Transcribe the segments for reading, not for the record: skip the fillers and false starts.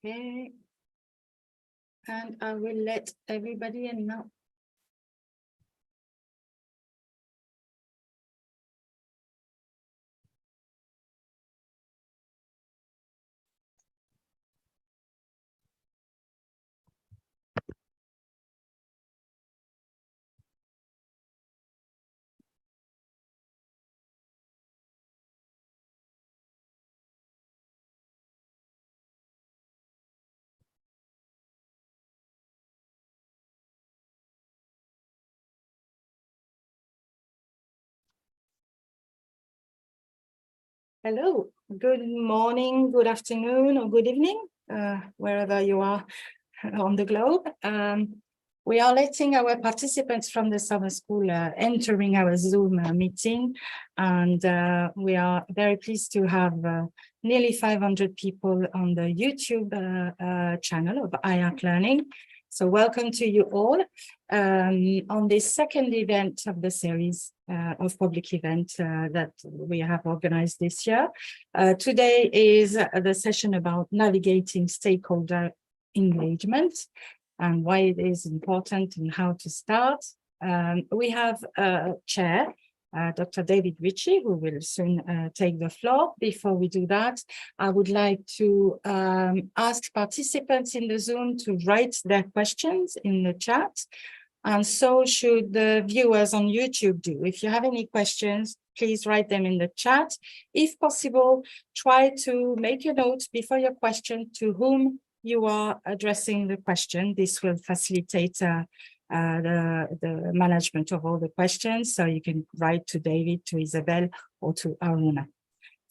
Okay. And I will let everybody in now. Hello, good morning, good afternoon, or good evening, wherever you are on the globe. We are letting our participants from the summer school entering our Zoom meeting, and we are very pleased to have nearly 500 people on the YouTube channel of IARC Learning. So welcome to you all on this second event of the series of public event that we have organized this year. Today is the session about navigating stakeholder engagement and why it is important and how to start. We have a chair, Dr. David Ritchie, who will soon take the floor. Before we do that, I would like to ask participants in the Zoom to write their questions in the chat. And so should the viewers on YouTube do. If you have any questions, please write them in the chat. If possible, try to make a note before your question to whom you are addressing the question. This will facilitate the management of all the questions. So you can write to David, to Isabel, or to Aruna.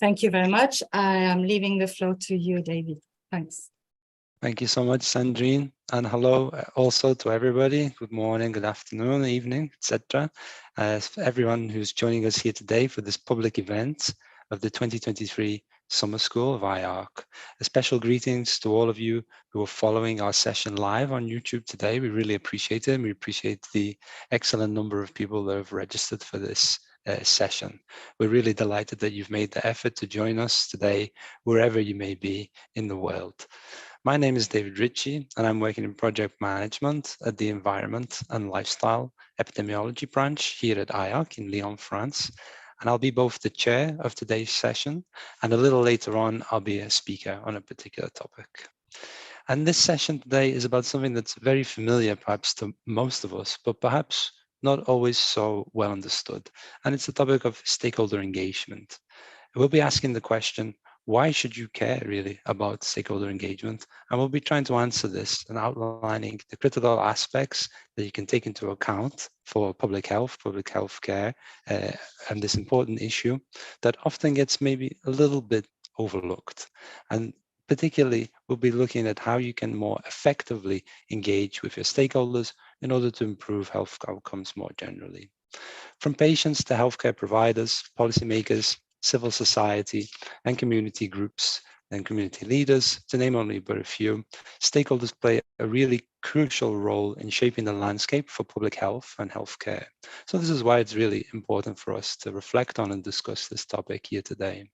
Thank you very much. I am leaving the floor to you, David. Thanks. Thank you so much, Sandrine, and hello also to everybody. Good morning, good afternoon, evening, etc. Everyone who's joining us here today for this public event of the 2023 Summer School of IARC. A special greetings to all of you who are following our session live on YouTube today. We really appreciate it. We appreciate the excellent number of people that have registered for this session. We're really delighted that you've made the effort to join us today, wherever you may be in the world. My name is David Ritchie, and I'm working in project management at the Environment and Lifestyle Epidemiology branch here at IARC in Lyon, France. And I'll be both the chair of today's session, and a little later on, I'll be a speaker on a particular topic. And this session today is about something that's very familiar, perhaps to most of us, but perhaps not always so well understood. And it's the topic of stakeholder engagement. We'll be asking the question, why should you care really about stakeholder engagement? And we'll be trying to answer this and outlining the critical aspects that you can take into account for public health care, and this important issue that often gets maybe a little bit overlooked. And particularly, we'll be looking at how you can more effectively engage with your stakeholders in order to improve health outcomes more generally. From patients to healthcare providers, policymakers, civil society, and community groups and community leaders, to name only but a few, stakeholders play a really crucial role in shaping the landscape for public health and healthcare. So this is why it's really important for us to reflect on and discuss this topic here today.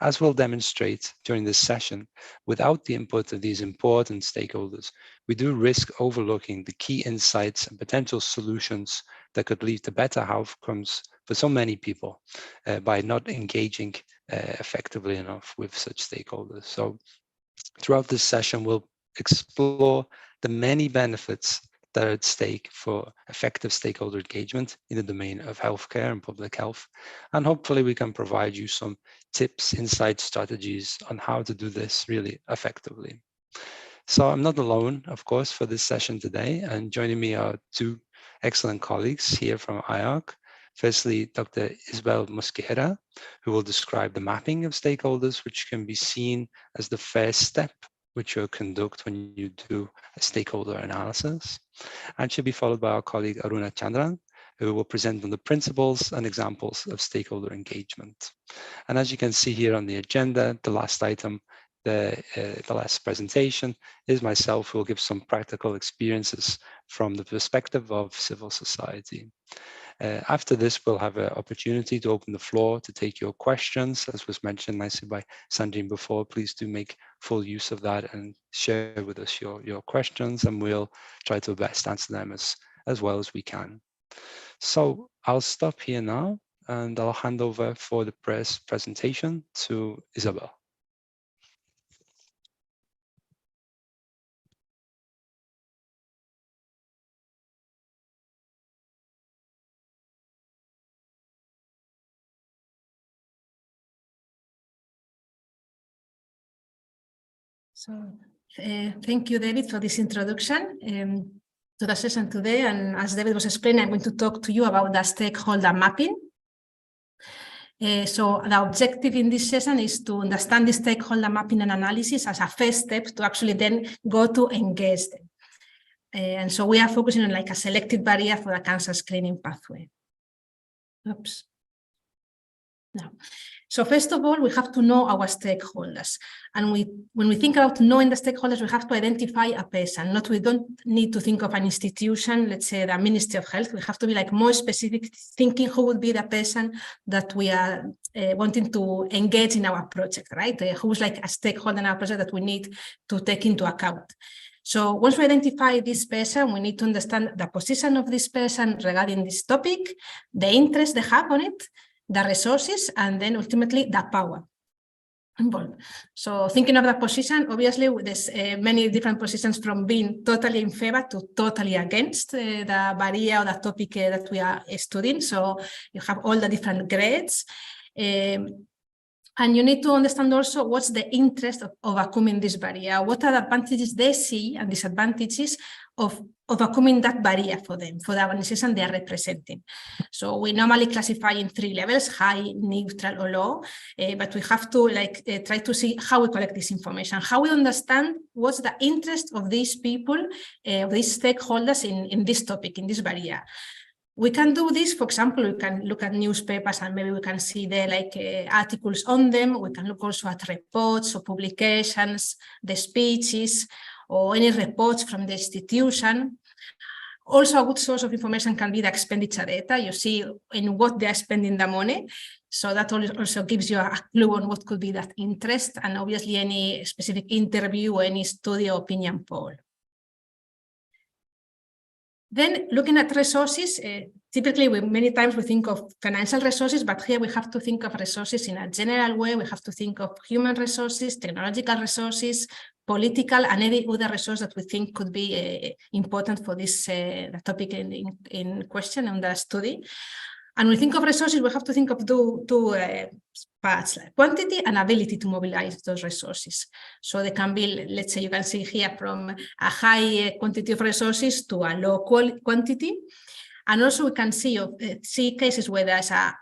As we'll demonstrate during this session, without the input of these important stakeholders, we do risk overlooking the key insights and potential solutions that could lead to better outcomes for so many people by not engaging effectively enough with such stakeholders. So throughout this session, we'll explore the many benefits that are at stake for effective stakeholder engagement in the domain of healthcare and public health. And hopefully we can provide you some tips, insights, strategies on how to do this really effectively. So I'm not alone, of course, for this session today, and joining me are two excellent colleagues here from IARC. Firstly, Dr. Isabel Mosquera, who will describe the mapping of stakeholders, which can be seen as the first step which you'll conduct when you do a stakeholder analysis. And she'll be followed by our colleague Aruna Chandran, who will present on the principles and examples of stakeholder engagement. And as you can see here on the agenda, the last item, the last presentation is myself, who will give some practical experiences from the perspective of civil society. After this, we'll have an opportunity to open the floor to take your questions. As was mentioned nicely by Sandrine before, please do make full use of that and share with us your questions, and we'll try to best answer them as well as we can. So I'll stop here now, and I'll hand over for the presentation to Isabel. So thank you, David, for this introduction to the session today. And as David was explaining, I'm going to talk to you about the stakeholder mapping. So the objective in this session is to understand the stakeholder mapping and analysis as a first step to actually then go to engage them. And so we are focusing on like a selected barrier for the cancer screening pathway. Oops. Now, so first of all, we have to know our stakeholders. And when we think about knowing the stakeholders, we have to identify a person. We don't need to think of an institution, let's say the Ministry of Health. We have to be like more specific, thinking who would be the person that we are wanting to engage in our project, right? Who's like a stakeholder in our project that we need to take into account. So once we identify this person, we need to understand the position of this person regarding this topic, the interest they have on it, the resources, and then ultimately the power involved. So thinking of the position, obviously there's many different positions from being totally in favor to totally against the barrier or the topic that we are studying. So you have all the different grades. And you need to understand also what's the interest of overcoming this barrier. What are the advantages they see and disadvantages of overcoming that barrier for them, for the organization they are representing. So we normally classify in 3 levels, high, neutral, or low, but we have to try to see how we collect this information, how we understand what's the interest of these people, of these stakeholders in this topic, in this barrier. We can do this, for example, we can look at newspapers and maybe we can see there articles on them. We can look also at reports or publications, the speeches, or any reports from the institution. Also, a good source of information can be the expenditure data. You see in what they are spending the money. So that also gives you a clue on what could be that interest, and obviously any specific interview or any study or opinion poll. Then looking at resources, typically many times we think of financial resources, but here we have to think of resources in a general way. We have to think of human resources, technological resources, political, and any other resource that we think could be important for this the topic in question and the study. And when we think of resources, we have to think of two parts, like quantity and ability to mobilize those resources. So they can be, let's say, you can see here from a high quantity of resources to a low quantity. And also we can see cases where there's a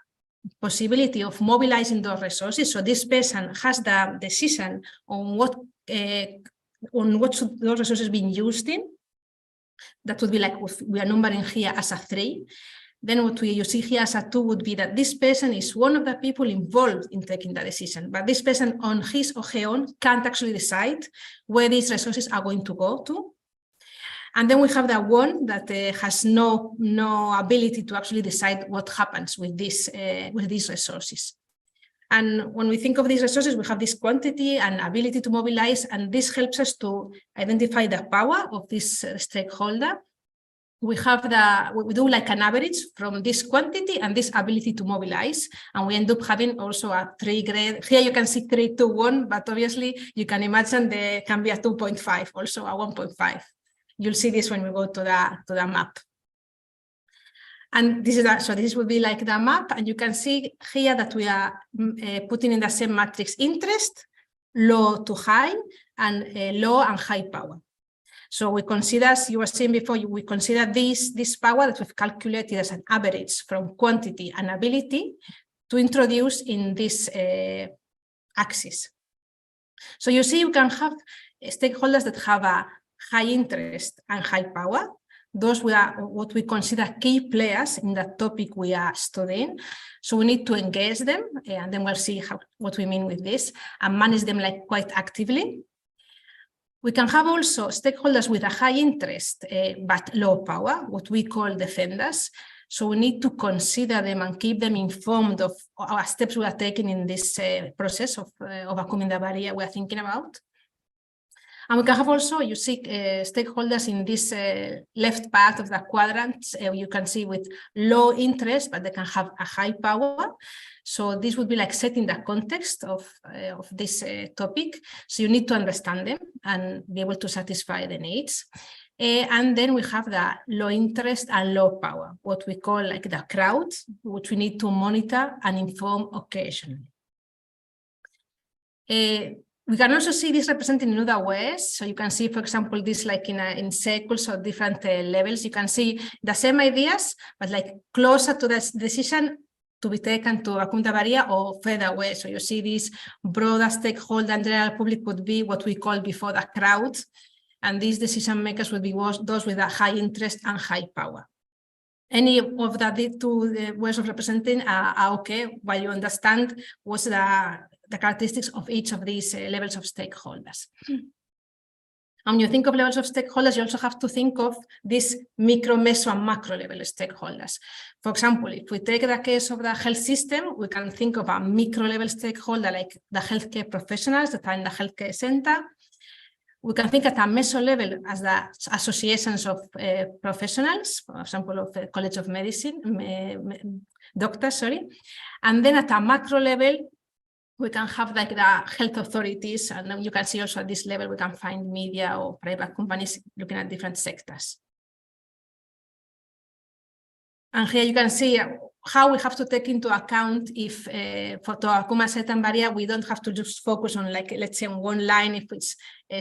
possibility of mobilizing those resources. So this person has the decision on what should those resources being used in. That would be like we are numbering here as a 3. Then what you see here as a 2 would be that this person is one of the people involved in taking the decision, but this person on his or her own can't actually decide where these resources are going to go to. And then we have the 1 that has no ability to actually decide what happens with these resources. And when we think of these resources, we have this quantity and ability to mobilize, and this helps us to identify the power of this stakeholder. We do like an average from this quantity and this ability to mobilize, and we end up having also a 3 grade. Here you can see 3, 2, 1, but obviously you can imagine there can be a 2.5, also a 1.5. You'll see this when we go to the map. And this would be like the map, and you can see here that we are putting in the same matrix interest, low to high, and low and high power. So we consider, as you were saying before, we consider this power that we've calculated as an average from quantity and ability to introduce in this axis. So you see, you can have stakeholders that have a high interest and high power. Those are what we consider key players in the topic we are studying. So we need to engage them, and then we'll see what we mean with this, and manage them like quite actively. We can have also stakeholders with a high interest but low power, what we call defenders. So we need to consider them and keep them informed of our steps we are taking in this process of overcoming the barrier we are thinking about. And we can have also, you see stakeholders in this left part of the quadrant, you can see with low interest, but they can have a high power. So this would be like setting the context of this topic. So you need to understand them and be able to satisfy the needs. And then we have the low interest and low power, what we call like the crowd, which we need to monitor and inform occasionally. We can also see this represented in other ways. So you can see, for example, this like in circles or different levels. You can see the same ideas, but like closer to the decision to be taken to overcome the barrier or further away. So you see this broader stakeholder and general public would be what we called before the crowd. And these decision makers would be those with a high interest and high power. Any of the two ways of representing are okay, while you understand what's the characteristics of each of these levels of stakeholders. And when you think of levels of stakeholders, you also have to think of these micro, meso, and macro level stakeholders. For example, if we take the case of the health system, we can think of a micro level stakeholder like the healthcare professionals that are in the healthcare center. We can think at a meso level as the associations of professionals, for example, of the College of Medicine, doctors, sorry. And then at a macro level, we can have like the health authorities, and then you can see also at this level, we can find media or private companies looking at different sectors. And here you can see how we have to take into account if for to overcome a certain barrier, we don't have to just focus on like, let's say on one line, if it's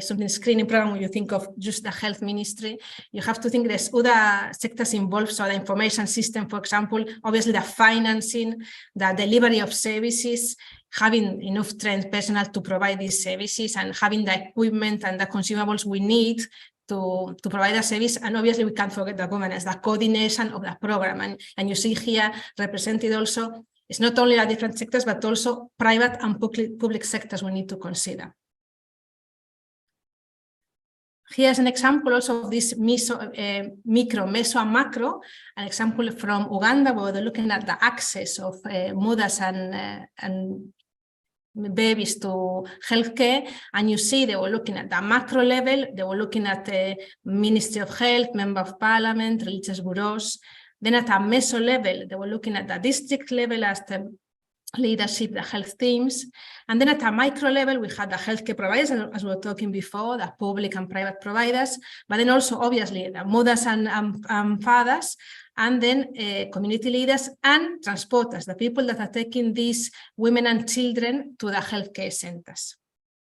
something screening program when you think of just the health ministry, you have to think there's other sectors involved. So the information system, for example, obviously the financing, the delivery of services, having enough trained personnel to provide these services and having the equipment and the consumables we need to provide a service. And obviously we can't forget the governance, the coordination of the program. And you see here represented also, it's not only the different sectors, but also private and public sectors we need to consider. Here's an example also of this micro, meso, and macro, an example from Uganda, where they're looking at the access of mothers and babies to healthcare, and you see they were looking at the macro level, they were looking at the Ministry of Health, Member of Parliament, religious bureaus. Then at a meso level, they were looking at the district level as the leadership, the health teams. And then at a micro level, we had the healthcare providers, as we were talking before, the public and private providers, but then also obviously the mothers and fathers, and then community leaders and transporters, the people that are taking these women and children to the healthcare centers.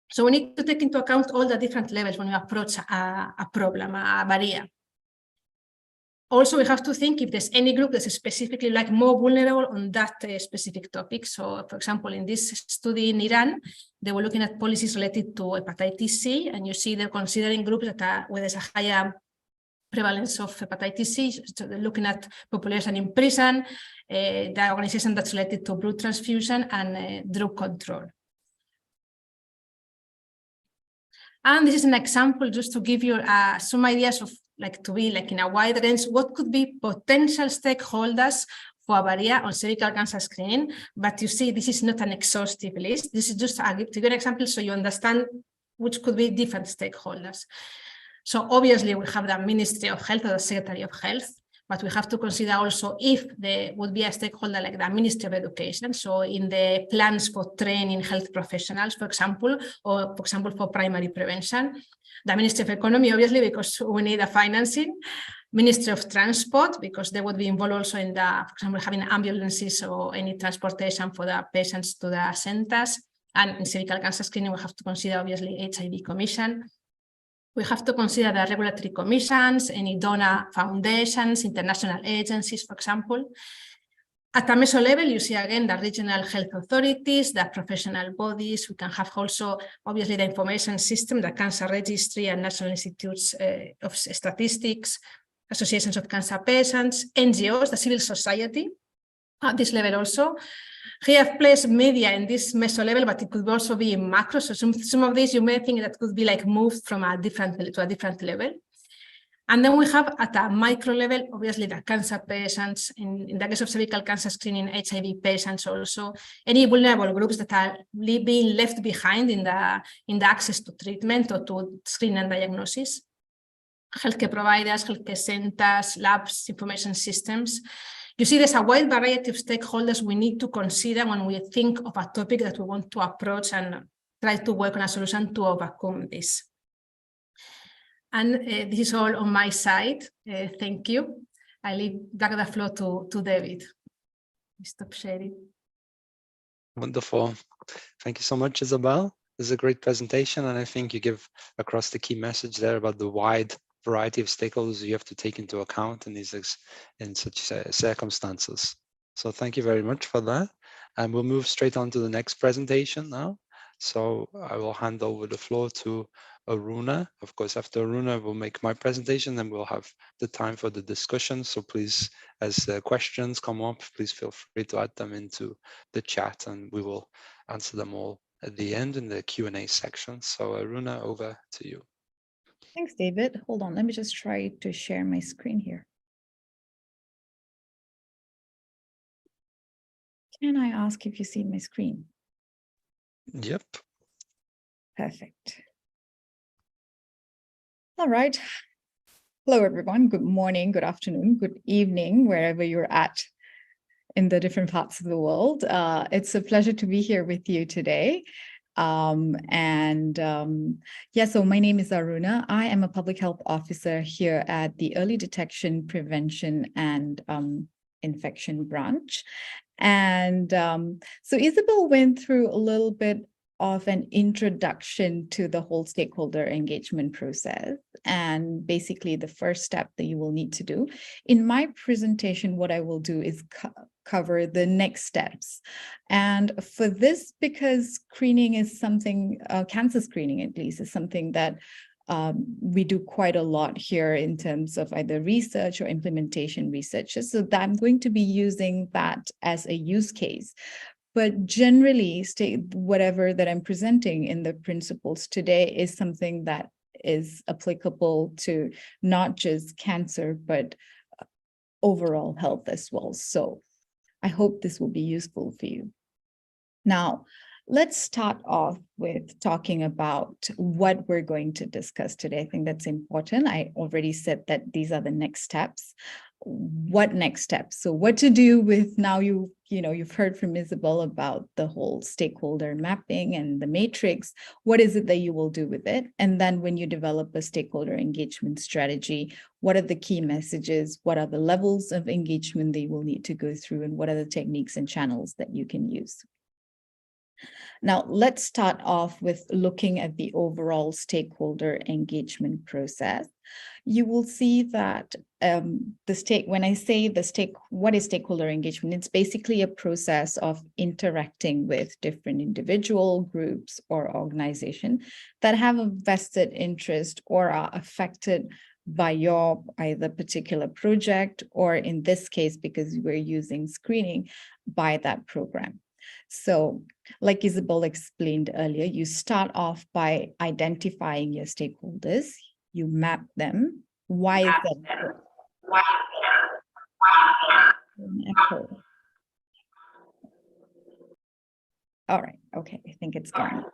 So we need to take into account all the different levels when we approach a problem, a barrier. Also, we have to think if there's any group that's specifically like more vulnerable on that specific topic. So, for example, in this study in Iran, they were looking at policies related to hepatitis C, and you see they're considering groups that are where there's a higher prevalence of hepatitis C. So they're looking at population in prison, the organization that's related to blood transfusion and drug control. And this is an example just to give you some ideas of like to be like in a wide range, what could be potential stakeholders for a barrier on cervical cancer screening. But you see, this is not an exhaustive list. This is just to give you an example so you understand which could be different stakeholders. So obviously we have the Ministry of Health or the Secretary of Health, but we have to consider also if there would be a stakeholder like the Ministry of Education. So in the plans for training health professionals, for example, or for example, for primary prevention. The Ministry of Economy, obviously, because we need the financing. Ministry of Transport, because they would be involved also in the, for example, having ambulances or any transportation for the patients to the centers. And in cervical cancer screening, we have to consider, obviously, HIV Commission. We have to consider the regulatory commissions, any donor foundations, international agencies, for example. At a meso level, you see again the regional health authorities, the professional bodies. We can have also, obviously, the information system, the cancer registry and national institutes of statistics, associations of cancer patients, NGOs, the civil society. At this level also. Here I've placed media in this meso level, but it could also be in macro. So some of these you may think that could be like moved from a different to a different level. And then we have at a micro level, obviously the cancer patients, in the case of cervical cancer screening, HIV patients also, any vulnerable groups that are being left behind in the access to treatment or to screening and diagnosis. Healthcare providers, healthcare centers, labs, information systems. You see, there's a wide variety of stakeholders we need to consider when we think of a topic that we want to approach and try to work on a solution to overcome this. And this is all on my side. Thank you. I leave back the floor to David. Stop sharing. Wonderful. Thank you so much, Isabel. This is a great presentation, and I think you give across the key message there about the wide variety of stakeholders you have to take into account in such circumstances. So thank you very much for that. And we'll move straight on to the next presentation now. So I will hand over the floor to Aruna. Of course, after Aruna, we'll make my presentation, and we'll have the time for the discussion. So please, as questions come up, please feel free to add them into the chat, and we will answer them all at the end in the Q&A section. So Aruna, over to you. Thanks, David. Hold on, let me just try to share my screen here. Can I ask if you see my screen? Yep. Perfect. All right. Hello, everyone. Good morning, good afternoon, good evening, wherever you're at in the different parts of the world. It's a pleasure to be here with you today. So my name is Aruna. I am a public health officer here at the Early Detection, Prevention and Infection branch. And so Isabel went through a little bit of an introduction to the whole stakeholder engagement process. And basically the first step that you will need to do. In my presentation, what I will do is cover the next steps. And for this, because screening is something, cancer screening at least, is something that we do quite a lot here in terms of either research or implementation research. So that I'm going to be using that as a use case. But generally, whatever that I'm presenting in the principles today is something that is applicable to not just cancer, but overall health as well. So I hope this will be useful for you. Now, let's start off with talking about what we're going to discuss today. I think that's important. I already said that these are the next steps. What next steps? So what to do with now you've heard from Isabel about the whole stakeholder mapping and the matrix. What is it that you will do with it? And then when you develop a stakeholder engagement strategy, what are the key messages? What are the levels of engagement that you will need to go through? And what are the techniques and channels that you can use? Now, let's start off with looking at the overall stakeholder engagement process. You will see that when I say what is stakeholder engagement? It's basically a process of interacting with different individual groups or organizations that have a vested interest or are affected by your either particular project, or in this case, because we're using screening, by that program. So like Isabel explained earlier, you start off by identifying your stakeholders, you map them. Why is that? Echo. All right, okay, I think it's gone.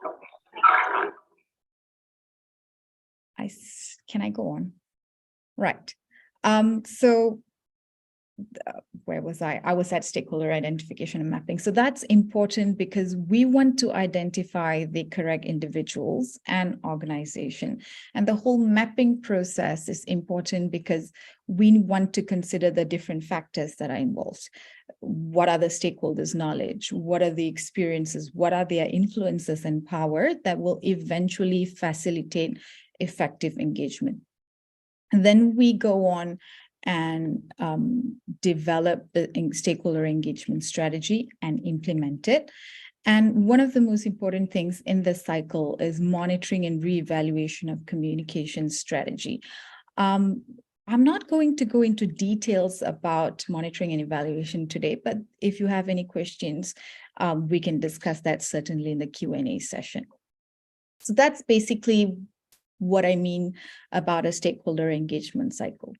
Can I go on? Right. Where was I? I was at stakeholder identification and mapping. So that's important because we want to identify the correct individuals and organization. And the whole mapping process is important because we want to consider the different factors that are involved. What are the stakeholders' knowledge? What are the experiences? What are their influences and power that will eventually facilitate effective engagement? And then we go on and develop the stakeholder engagement strategy and implement it. And one of the most important things in this cycle is monitoring and reevaluation of communication strategy. I'm not going to go into details about monitoring and evaluation today, but if you have any questions, we can discuss that certainly in the Q&A session. So that's basically what I mean about a stakeholder engagement cycle.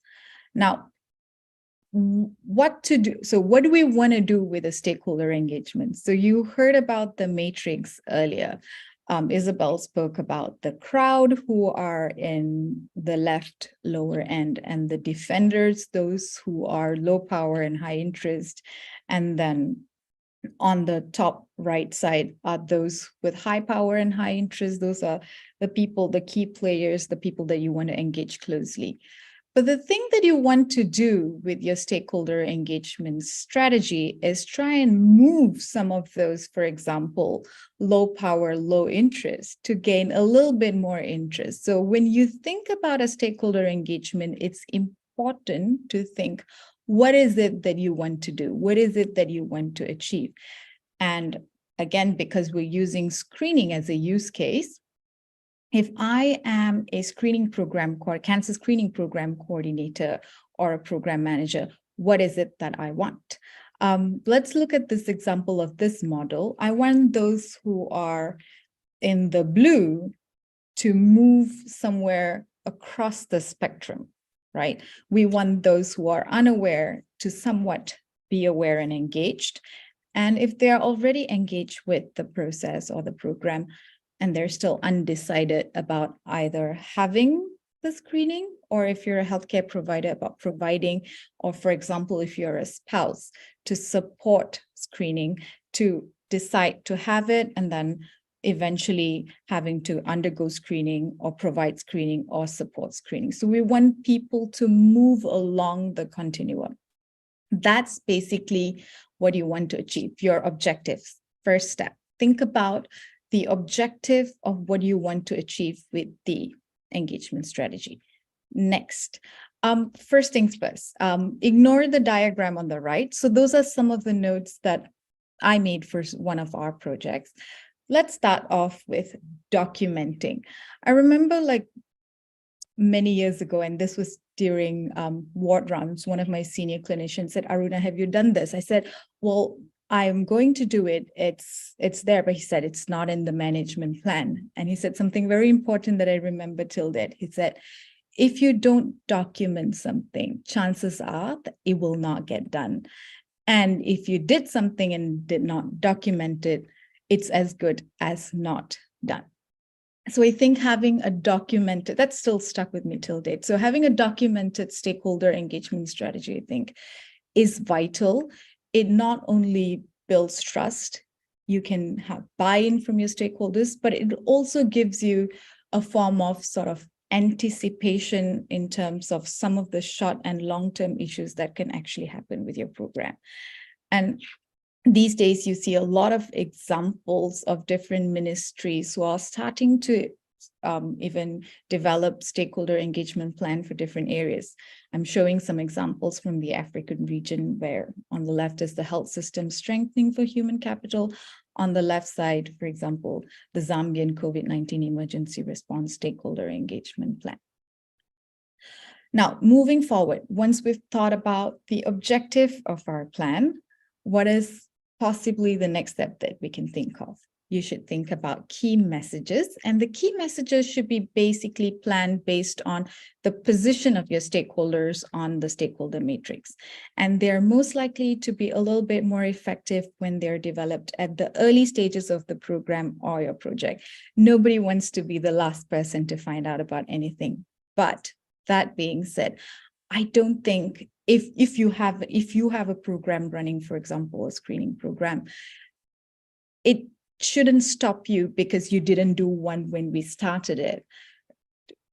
Now, what to do? So what do we want to do with a stakeholder engagement? So you heard about the matrix earlier. Isabel spoke about the crowd who are in the left lower end, and the defenders, those who are low power and high interest. And then on the top right side are those with high power and high interest. Those are the people, the key players, the people that you want to engage closely. But the thing that you want to do with your stakeholder engagement strategy is try and move some of those, for example, low power, low interest, to gain a little bit more interest. So when you think about a stakeholder engagement, it's important to think, what is it that you want to do? What is it that you want to achieve? And again, because we're using screening as a use case, if I am a cancer screening program coordinator or a program manager, what is it that I want? Let's look at this example of this model. I want those who are in the blue to move somewhere across the spectrum, right? We want those who are unaware to somewhat be aware and engaged. And if they're already engaged with the process or the program, and they're still undecided about either having the screening, or if you're a healthcare provider, about providing, or for example, if you're a spouse, to support screening, to decide to have it, and then eventually having to undergo screening or provide screening or support screening. So we want people to move along the continuum. That's basically what you want to achieve, your objectives. First step, think about the objective of what you want to achieve with the engagement strategy. Next, first things first, ignore the diagram on the right. So those are some of the notes that I made for one of our projects. Let's start off with documenting. I remember like many years ago, and this was during ward rounds, one of my senior clinicians said, Aruna, have you done this? I said, well, I'm going to do it. It's there, but he said, it's not in the management plan. And he said something very important that I remember till date. He said, if you don't document something, chances are that it will not get done. And if you did something and did not document it, it's as good as not done. So I think having a documented, that's still stuck with me till date. So having a documented stakeholder engagement strategy, I think, is vital. It not only builds trust, you can have buy-in from your stakeholders, but it also gives you a form of sort of anticipation in terms of some of the short and long-term issues that can actually happen with your program. And these days, you see a lot of examples of different ministries who are starting to even develop stakeholder engagement plan for different areas. I'm showing some examples from the African region, where on the left is the health system strengthening for human capital. On the left side, for example, the Zambian COVID-19 emergency response stakeholder engagement plan. Now, moving forward, once we've thought about the objective of our plan, what is possibly the next step that we can think of? You should think about key messages, and the key messages should be basically planned based on the position of your stakeholders on the stakeholder matrix. And they're most likely to be a little bit more effective when they're developed at the early stages of the program or your project. Nobody wants to be the last person to find out about anything. But that being said, I don't think if you have a program running, for example, a screening program, it shouldn't stop you because you didn't do one when we started it,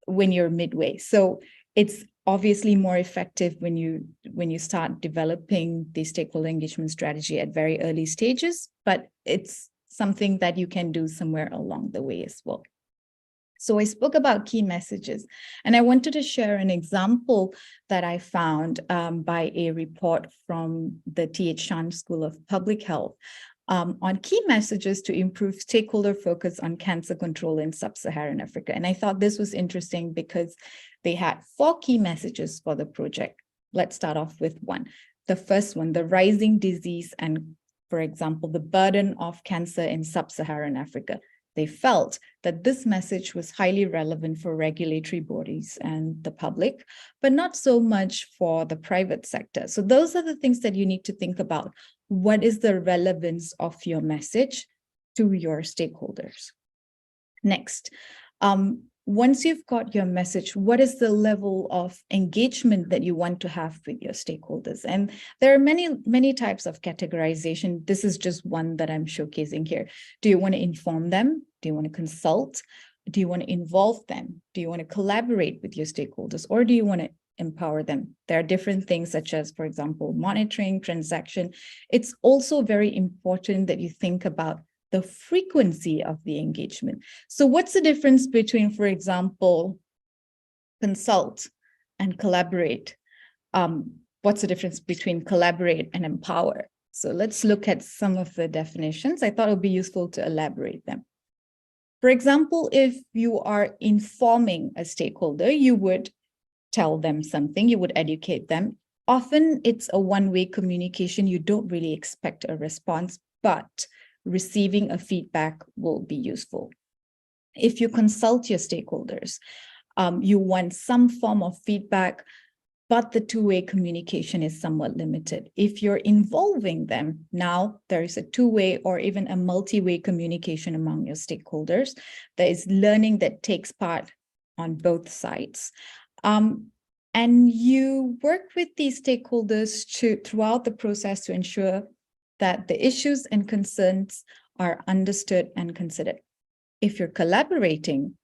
when you're midway. So it's obviously more effective when you start developing the stakeholder engagement strategy at very early stages, but it's something that you can do somewhere along the way as well. So I spoke about key messages, and I wanted to share an example that I found by a report from the T.H. Chan School of Public Health on key messages to improve stakeholder focus on cancer control in sub-Saharan Africa. And I thought this was interesting because they had 4 key messages for the project. Let's start off with one. The first one, the rising disease and, for example, the burden of cancer in sub-Saharan Africa. they felt that this message was highly relevant for regulatory bodies and the public, but not so much for the private sector. So those are the things that you need to think about. What is the relevance of your message to your stakeholders? Next, once you've got your message, what is the level of engagement that you want to have with your stakeholders? And there are many types of categorization. This is just one that I'm showcasing here. Do you want to inform them? Do you want to consult? Do you want to involve them? Do you want to collaborate with your stakeholders? Or do you want to empower them? There are different things such as, for example, monitoring, transaction. It's also very important that you think about the frequency of the engagement. So what's the difference between, for example, consult and collaborate? What's the difference between collaborate and empower? So let's look at some of the definitions. I thought it would be useful to elaborate them. For example, if you are informing a stakeholder, you would tell them something, you would educate them. Often it's a one-way communication. You don't really expect a response, but receiving a feedback will be useful. If you consult your stakeholders, you want some form of feedback, but the two-way communication is somewhat limited. If you're involving them, now there is a two-way or even a multi-way communication among your stakeholders. There is learning that takes part on both sides. And you work with these stakeholders throughout the process to ensure that the issues and concerns are understood and considered. If you're collaborating,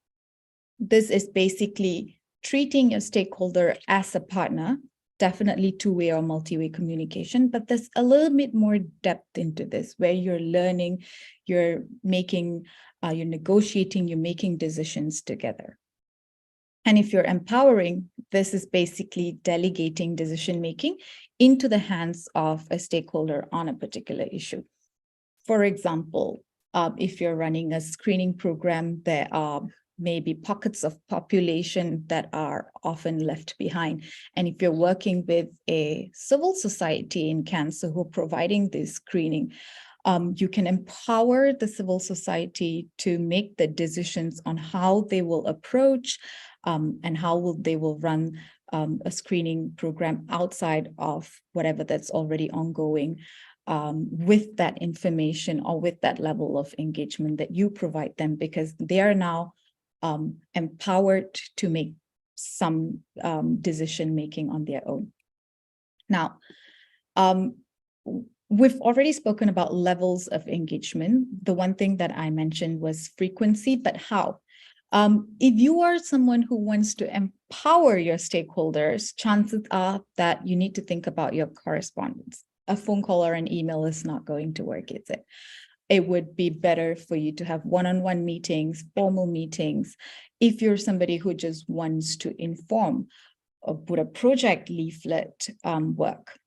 this is basically treating your stakeholder as a partner, definitely two-way or multi-way communication, but there's a little bit more depth into this where you're learning, you're making, you're negotiating, you're making decisions together. And if you're empowering, this is basically delegating decision-making into the hands of a stakeholder on a particular issue. For example, if you're running a screening program, there are maybe pockets of population that are often left behind. And if you're working with a civil society in cancer who are providing this screening, you can empower the civil society to make the decisions on how they will approach and how they will run a screening program outside of whatever that's already ongoing with that information or with that level of engagement that you provide them, because they are now empowered to make some decision-making on their own. Now, we've already spoken about levels of engagement. The one thing that I mentioned was frequency, but how? If you are someone who wants to empower your stakeholders, chances are that you need to think about your correspondence. A phone call or an email is not going to work, is it? It would be better for you to have one-on-one meetings, formal meetings. If you're somebody who just wants to inform, would a project leaflet work?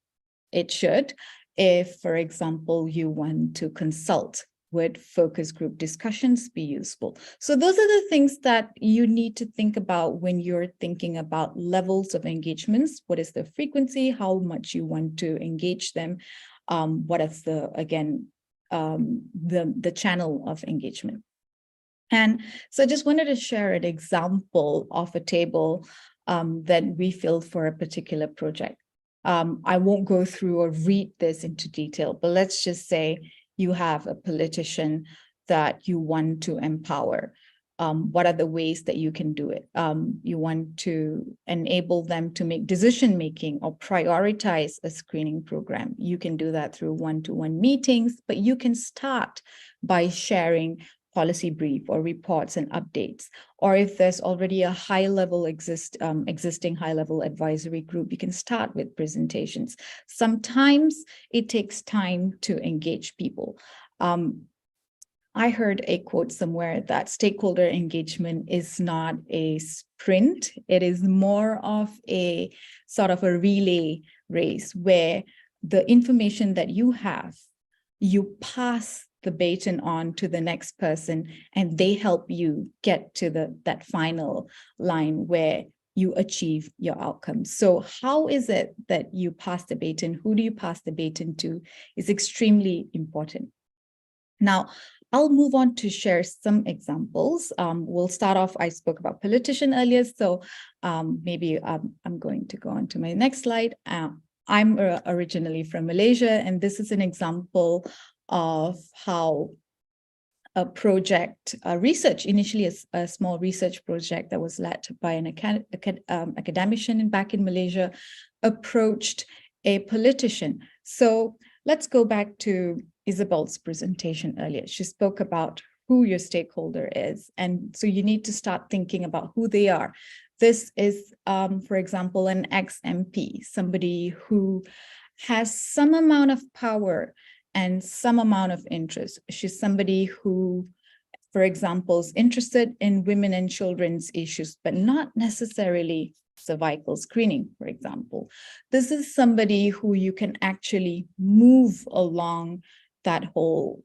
It should. If, for example, you want to consult, would focus group discussions be useful? So those are the things that you need to think about when you're thinking about levels of engagements. What is the frequency? How much you want to engage them? What is the, again, the channel of engagement? And so I just wanted to share an example of a table that we filled for a particular project. I won't go through or read this into detail, but let's just say you have a politician that you want to empower. What are the ways that you can do it? You want to enable them to make decision-making or prioritize a screening program. You can do that through one-to-one meetings, but you can start by sharing policy brief or reports and updates. Or if there's already a high-level existing high-level advisory group, you can start with presentations. Sometimes it takes time to engage people. I heard a quote somewhere that stakeholder engagement is not a sprint. It is more of a sort of a relay race where the information that you have, you pass the baton on to the next person, and they help you get to that final line where you achieve your outcomes. So how is it that you pass the baton? Who do you pass the baton to is extremely important. Now, I'll move on to share some examples. We'll start off, I spoke about politician earlier, so maybe I'm going to go on to my next slide. I'm originally from Malaysia, and this is an example of how a project, initially a small research project that was led by an academician back in Malaysia, approached a politician. So let's go back to Isabel's presentation earlier. She spoke about who your stakeholder is. And so you need to start thinking about who they are. This is, for example, an ex-MP, somebody who has some amount of power and some amount of interest. She's somebody who, for example, is interested in women and children's issues, but not necessarily cervical screening, for example. This is somebody who you can actually move along that whole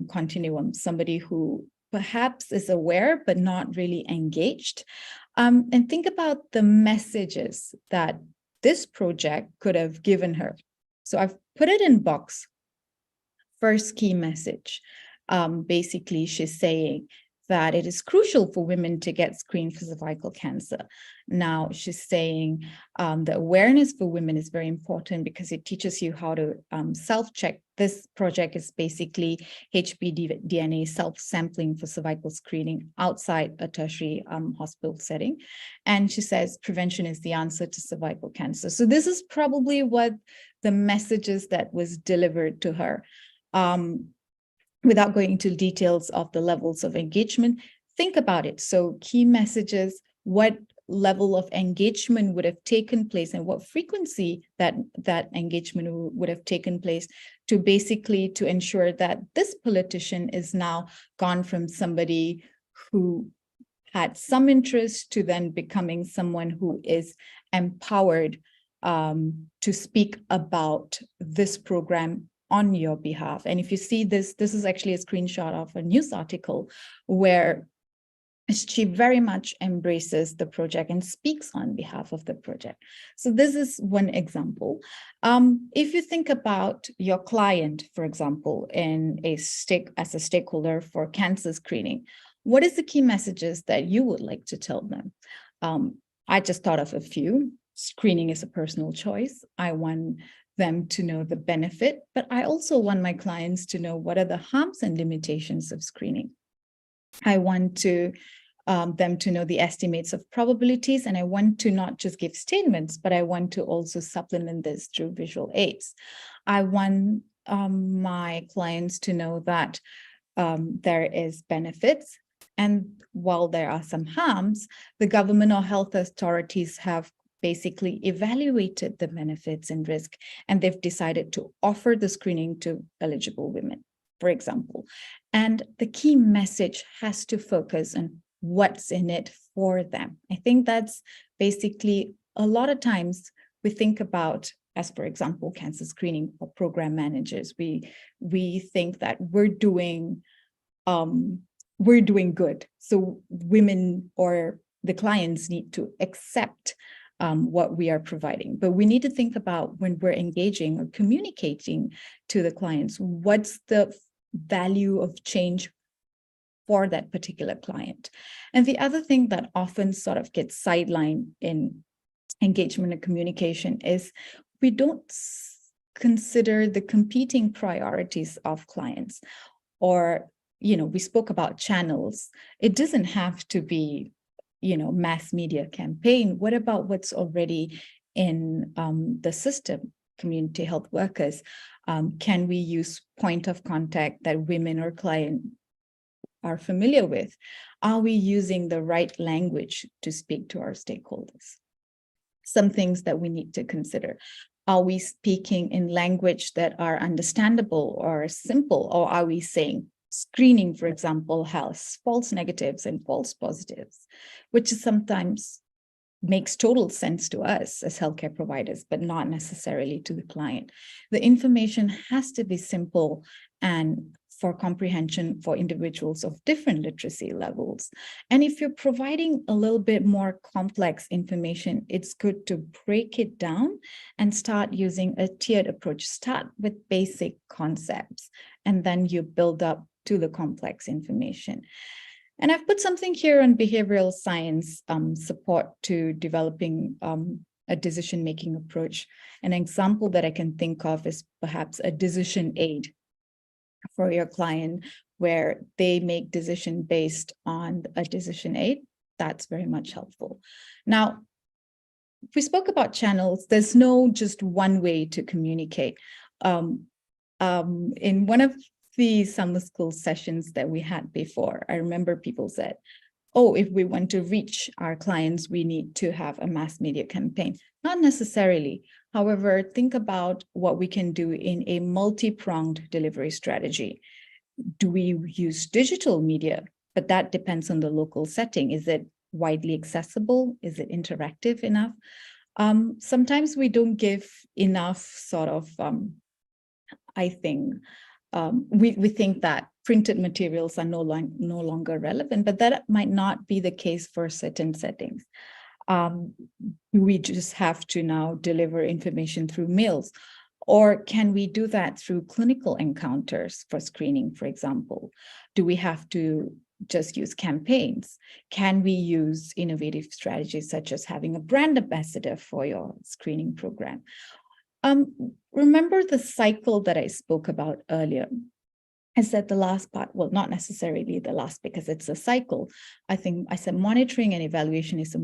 continuum, somebody who perhaps is aware, but not really engaged. And think about the messages that this project could have given her. So I've put it in box. First key message. Basically, she's saying that it is crucial for women to get screened for cervical cancer. Now, she's saying the awareness for women is very important because it teaches you how to self-check. This project is basically HPV DNA self-sampling for cervical screening outside a tertiary hospital setting. And she says prevention is the answer to cervical cancer. So this is probably what the messages that was delivered to her. Without going into details of the levels of engagement, think about it. So key messages, what level of engagement would have taken place and what frequency that engagement would have taken place to basically to ensure that this politician is now gone from somebody who had some interest to then becoming someone who is empowered to speak about this program on your behalf. And if you see this is actually a screenshot of a news article where she very much embraces the project and speaks on behalf of the project. So this is one example. If you think about your client, for example, as a stakeholder for cancer screening, what is the key messages that you would like to tell them? I just thought of a few. Screening is a personal choice. I want them to know the benefit, but I also want my clients to know what are the harms and limitations of screening. I want them to know the estimates of probabilities, and I want to not just give statements, but I want to also supplement this through visual aids. I want my clients to know that there is benefits, and while there are some harms, the government or health authorities have basically evaluated the benefits and risk, and they've decided to offer the screening to eligible women, for example. And the key message has to focus on what's in it for them. I think that's basically a lot of times we think about, as for example, cancer screening or program managers, we think that we're doing good. So women or the clients need to accept what we are providing. But we need to think about when we're engaging or communicating to the clients, what's the value of change for that particular client. And the other thing that often sort of gets sidelined in engagement and communication is we don't consider the competing priorities of clients. Or, we spoke about channels. It doesn't have to be mass media campaign. What about what's already in the system, community health workers? Can we use point of contact that women or client are familiar with? Are we using the right language to speak to our stakeholders? Some things that we need to consider. Are we speaking in language that are understandable or simple, or are we saying screening, for example, has false negatives and false positives, which sometimes makes total sense to us as healthcare providers, but not necessarily to the client. The information has to be simple and for comprehension for individuals of different literacy levels. And if you're providing a little bit more complex information, it's good to break it down and start using a tiered approach. Start with basic concepts, and then you build up to the complex information. And I've put something here on behavioral science support to developing a decision-making approach. An example that I can think of is perhaps a decision aid for your client, where they make decision based on a decision aid. That's very much helpful. Now, we spoke about channels. There's no just one way to communicate. In one of the summer school sessions that we had before, I remember people said, oh, if we want to reach our clients, we need to have a mass media campaign. Not necessarily. However, think about what we can do in a multi-pronged delivery strategy. Do we use digital media? But that depends on the local setting. Is it widely accessible? Is it interactive enough? Sometimes we don't give enough sort of, I think, we think that printed materials are no longer relevant, but that might not be the case for certain settings. We just have to now deliver information through mails, or can we do that through clinical encounters for screening, for example? Do we have to just use campaigns? Can we use innovative strategies such as having a brand ambassador for your screening program? Remember the cycle that I spoke about earlier? I said the last part, well, not necessarily the last because it's a cycle. I think I said monitoring and evaluation is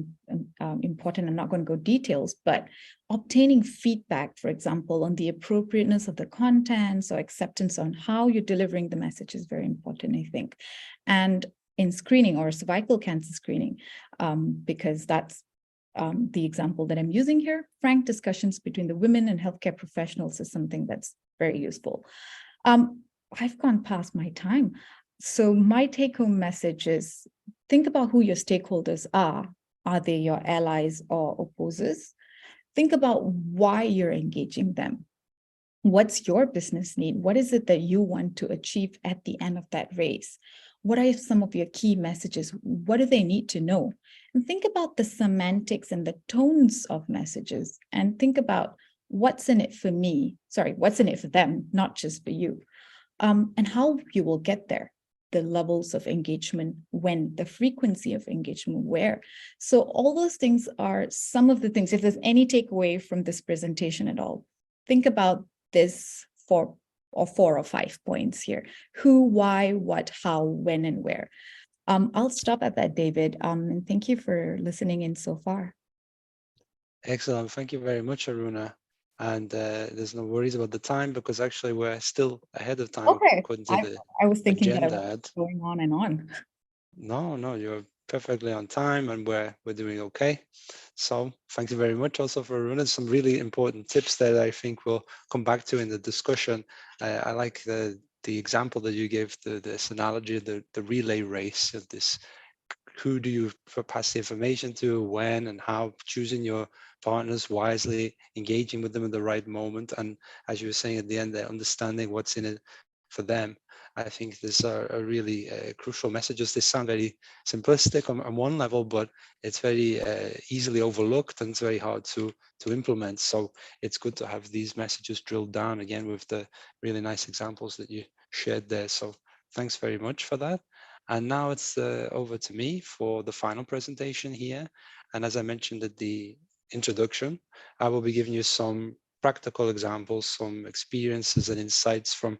important. I'm not going to go details, but obtaining feedback, for example, on the appropriateness of the contents or acceptance on how you're delivering the message is very important, I think. And in screening or cervical cancer screening, because that's the example that I'm using here, frank discussions between the women and healthcare professionals is something that's very useful. I've gone past my time. So my take-home message is, think about who your stakeholders are. Are they your allies or opposers? Think about why you're engaging them. What's your business need? What is it that you want to achieve at the end of that race? What are some of your key messages? What do they need to know? And think about the semantics and the tones of messages, and think about what's in it for me. Sorry, what's in it for them, not just for you. And how you will get there, the levels of engagement, when, the frequency of engagement, where. So all those things are some of the things. If there's any takeaway from this presentation at all, think about this 4 or 5 points here: who, why, what, how, when, and where. I'll stop at that, David, and thank you for listening in so far. Excellent. Thank you very much, Aruna. And there's no worries about the time, because actually we're still ahead of time according to the I was thinking agenda. that I was going on and on. No, you're perfectly on time, and we're doing okay. So thank you very much also for Aruna. Some really important tips that I think we'll come back to in the discussion. I like the example that you gave, this analogy, the relay race of this. Who do you pass the information to, when and how, choosing your partners wisely, engaging with them at the right moment, and as you were saying at the end there, understanding what's in it for them. I think these are really crucial messages. They sound very simplistic on one level, but it's very easily overlooked, and it's very hard to implement. So it's good to have these messages drilled down again with the really nice examples that you shared there. So thanks very much for that. And now it's over to me for the final presentation here. And as I mentioned at the introduction, I will be giving you some practical examples, some experiences and insights from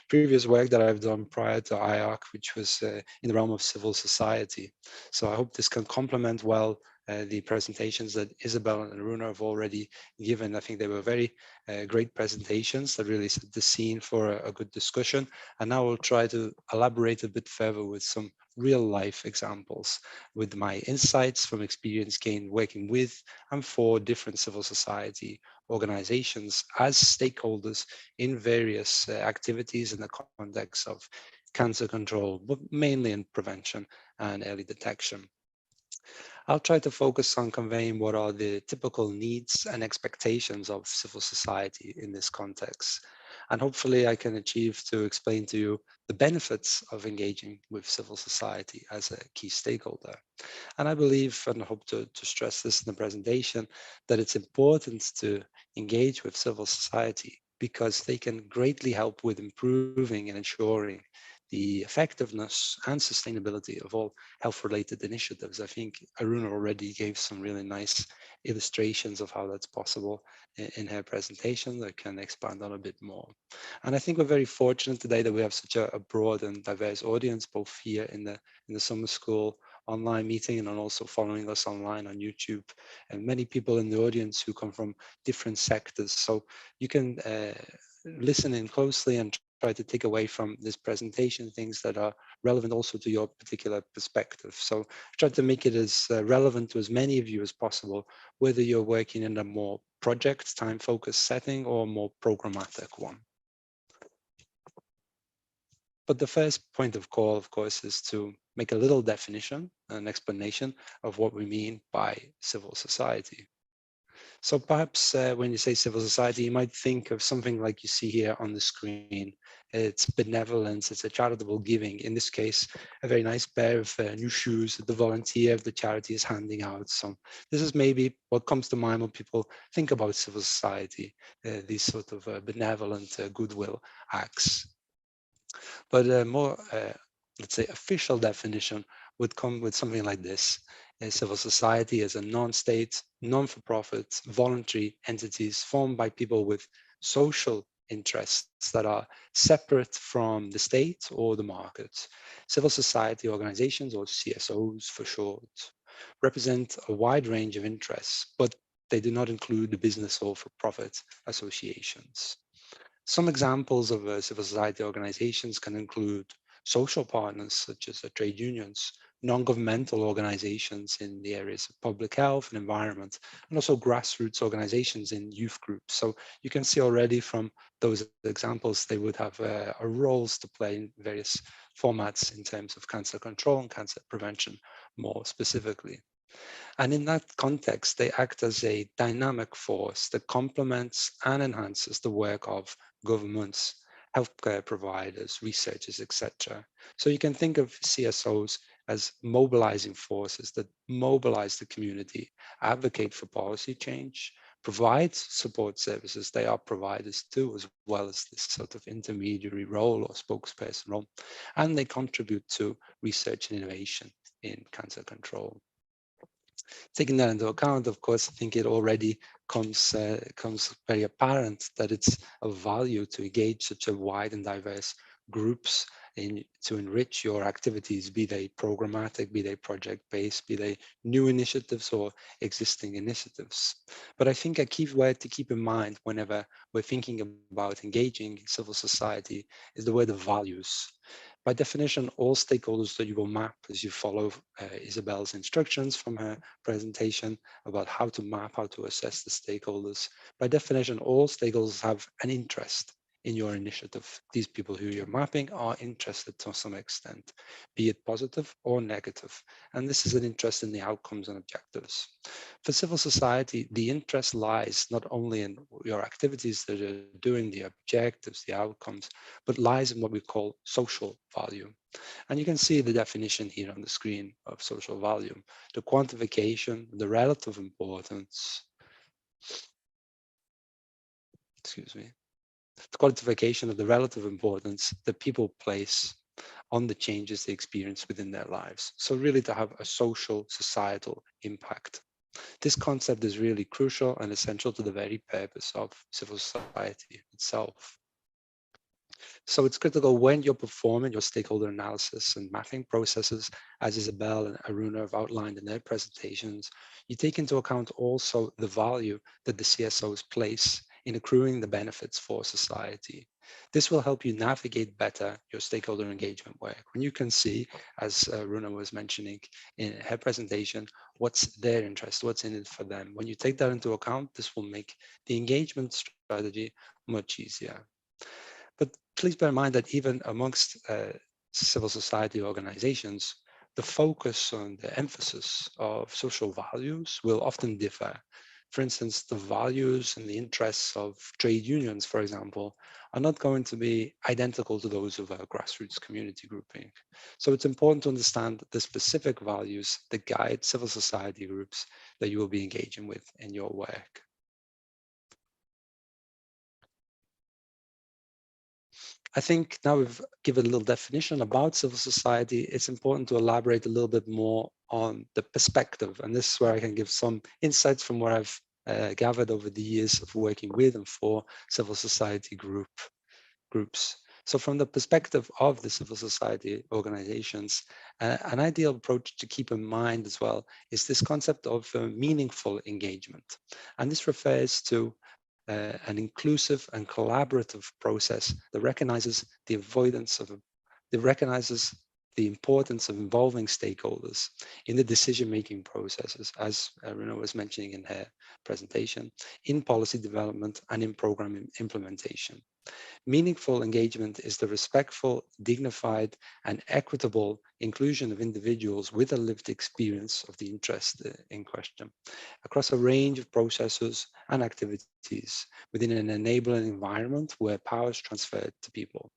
previous work that I've done prior to IARC, which was in the realm of civil society. So I hope this can complement well the presentations that Isabel and Aruna have already given. I think they were very great presentations that really set the scene for a good discussion. And now we'll try to elaborate a bit further with some real life examples, with my insights from experience gained working with and for different civil society organizations as stakeholders in various activities in the context of cancer control, but mainly in prevention and early detection. I'll try to focus on conveying what are the typical needs and expectations of civil society in this context. And hopefully I can achieve to explain to you the benefits of engaging with civil society as a key stakeholder. And I believe, and hope to stress this in the presentation, that it's important to engage with civil society because they can greatly help with improving and ensuring the effectiveness and sustainability of all health-related initiatives. I think Aruna already gave some really nice illustrations of how that's possible in her presentation that can expand on a bit more. And I think we're very fortunate today that we have such a broad and diverse audience, both here in the summer school online meeting and also following us online on YouTube, and many people in the audience who come from different sectors. So you can listen in closely and try to take away from this presentation things that are relevant also to your particular perspective. So try to make it as relevant to as many of you as possible, whether you're working in a more project time focused setting or a more programmatic one. But the first point of call, of course, is to make a little definition, an explanation of what we mean by civil society. So perhaps when you say civil society, you might think of something like you see here on the screen. It's benevolence, it's a charitable giving. In this case, a very nice pair of new shoes that the volunteer of the charity is handing out. So this is maybe what comes to mind when people think about civil society, these sort of benevolent goodwill acts. But a more, let's say, official definition would come with something like this. A civil society is a non-state, non-for-profit, voluntary entities formed by people with social interests that are separate from the state or the market. Civil society organizations, or CSOs for short, represent a wide range of interests, but they do not include the business or for-profit associations. Some examples of civil society organizations can include social partners such as trade unions, non-governmental organizations in the areas of public health and environment, and also grassroots organizations in youth groups. So you can see already from those examples, they would have roles to play in various formats in terms of cancer control and cancer prevention more specifically. And in that context, they act as a dynamic force that complements and enhances the work of governments, healthcare providers, researchers, etc. So you can think of CSOs as mobilizing forces that mobilize the community, advocate for policy change, provide support services. They are providers too, as well as this sort of intermediary role or spokesperson role, and they contribute to research and innovation in cancer control. Taking that into account, of course, I think it already comes very apparent that it's of value to engage such a wide and diverse groups to enrich your activities, be they programmatic, be they project-based, be they new initiatives or existing initiatives. But I think a key word to keep in mind whenever we're thinking about engaging civil society is the word of values. By definition, all stakeholders that you will map as you follow Isabel's instructions from her presentation about how to map, how to assess the stakeholders. By definition, all stakeholders have an interest in your initiative. These people who you're mapping are interested to some extent, be it positive or negative. And this is an interest in the outcomes and objectives. For civil society, the interest lies not only in your activities that are doing, the objectives, the outcomes, but lies in what we call social value. And you can see the definition here on the screen of social value, the quantification, the relative importance, the quantification of the relative importance that people place on the changes they experience within their lives. So really to have a social, societal impact. This concept is really crucial and essential to the very purpose of civil society itself. So it's critical when you're performing your stakeholder analysis and mapping processes, as Isabel and Aruna have outlined in their presentations, you take into account also the value that the CSOs place in accruing the benefits for society. This will help you navigate better your stakeholder engagement work. When you can see, as Runa was mentioning in her presentation, what's their interest, what's in it for them. When you take that into account, this will make the engagement strategy much easier. But please bear in mind that even amongst civil society organizations, the focus on the emphasis of social values will often differ. For instance, the values and the interests of trade unions, for example, are not going to be identical to those of a grassroots community grouping. So it's important to understand the specific values that guide civil society groups that you will be engaging with in your work. I think now we've given a little definition about civil society, it's important to elaborate a little bit more on the perspective. And this is where I can give some insights from what I've gathered over the years of working with and for civil society groups. So from the perspective of the civil society organizations, an ideal approach to keep in mind as well is this concept of meaningful engagement. And this refers to an inclusive and collaborative process that recognizes the importance of involving stakeholders in the decision-making processes, as Rena was mentioning in her presentation, in policy development and in program implementation. Meaningful engagement is the respectful, dignified, and equitable inclusion of individuals with a lived experience of the interest in question across a range of processes and activities within an enabling environment where power is transferred to people.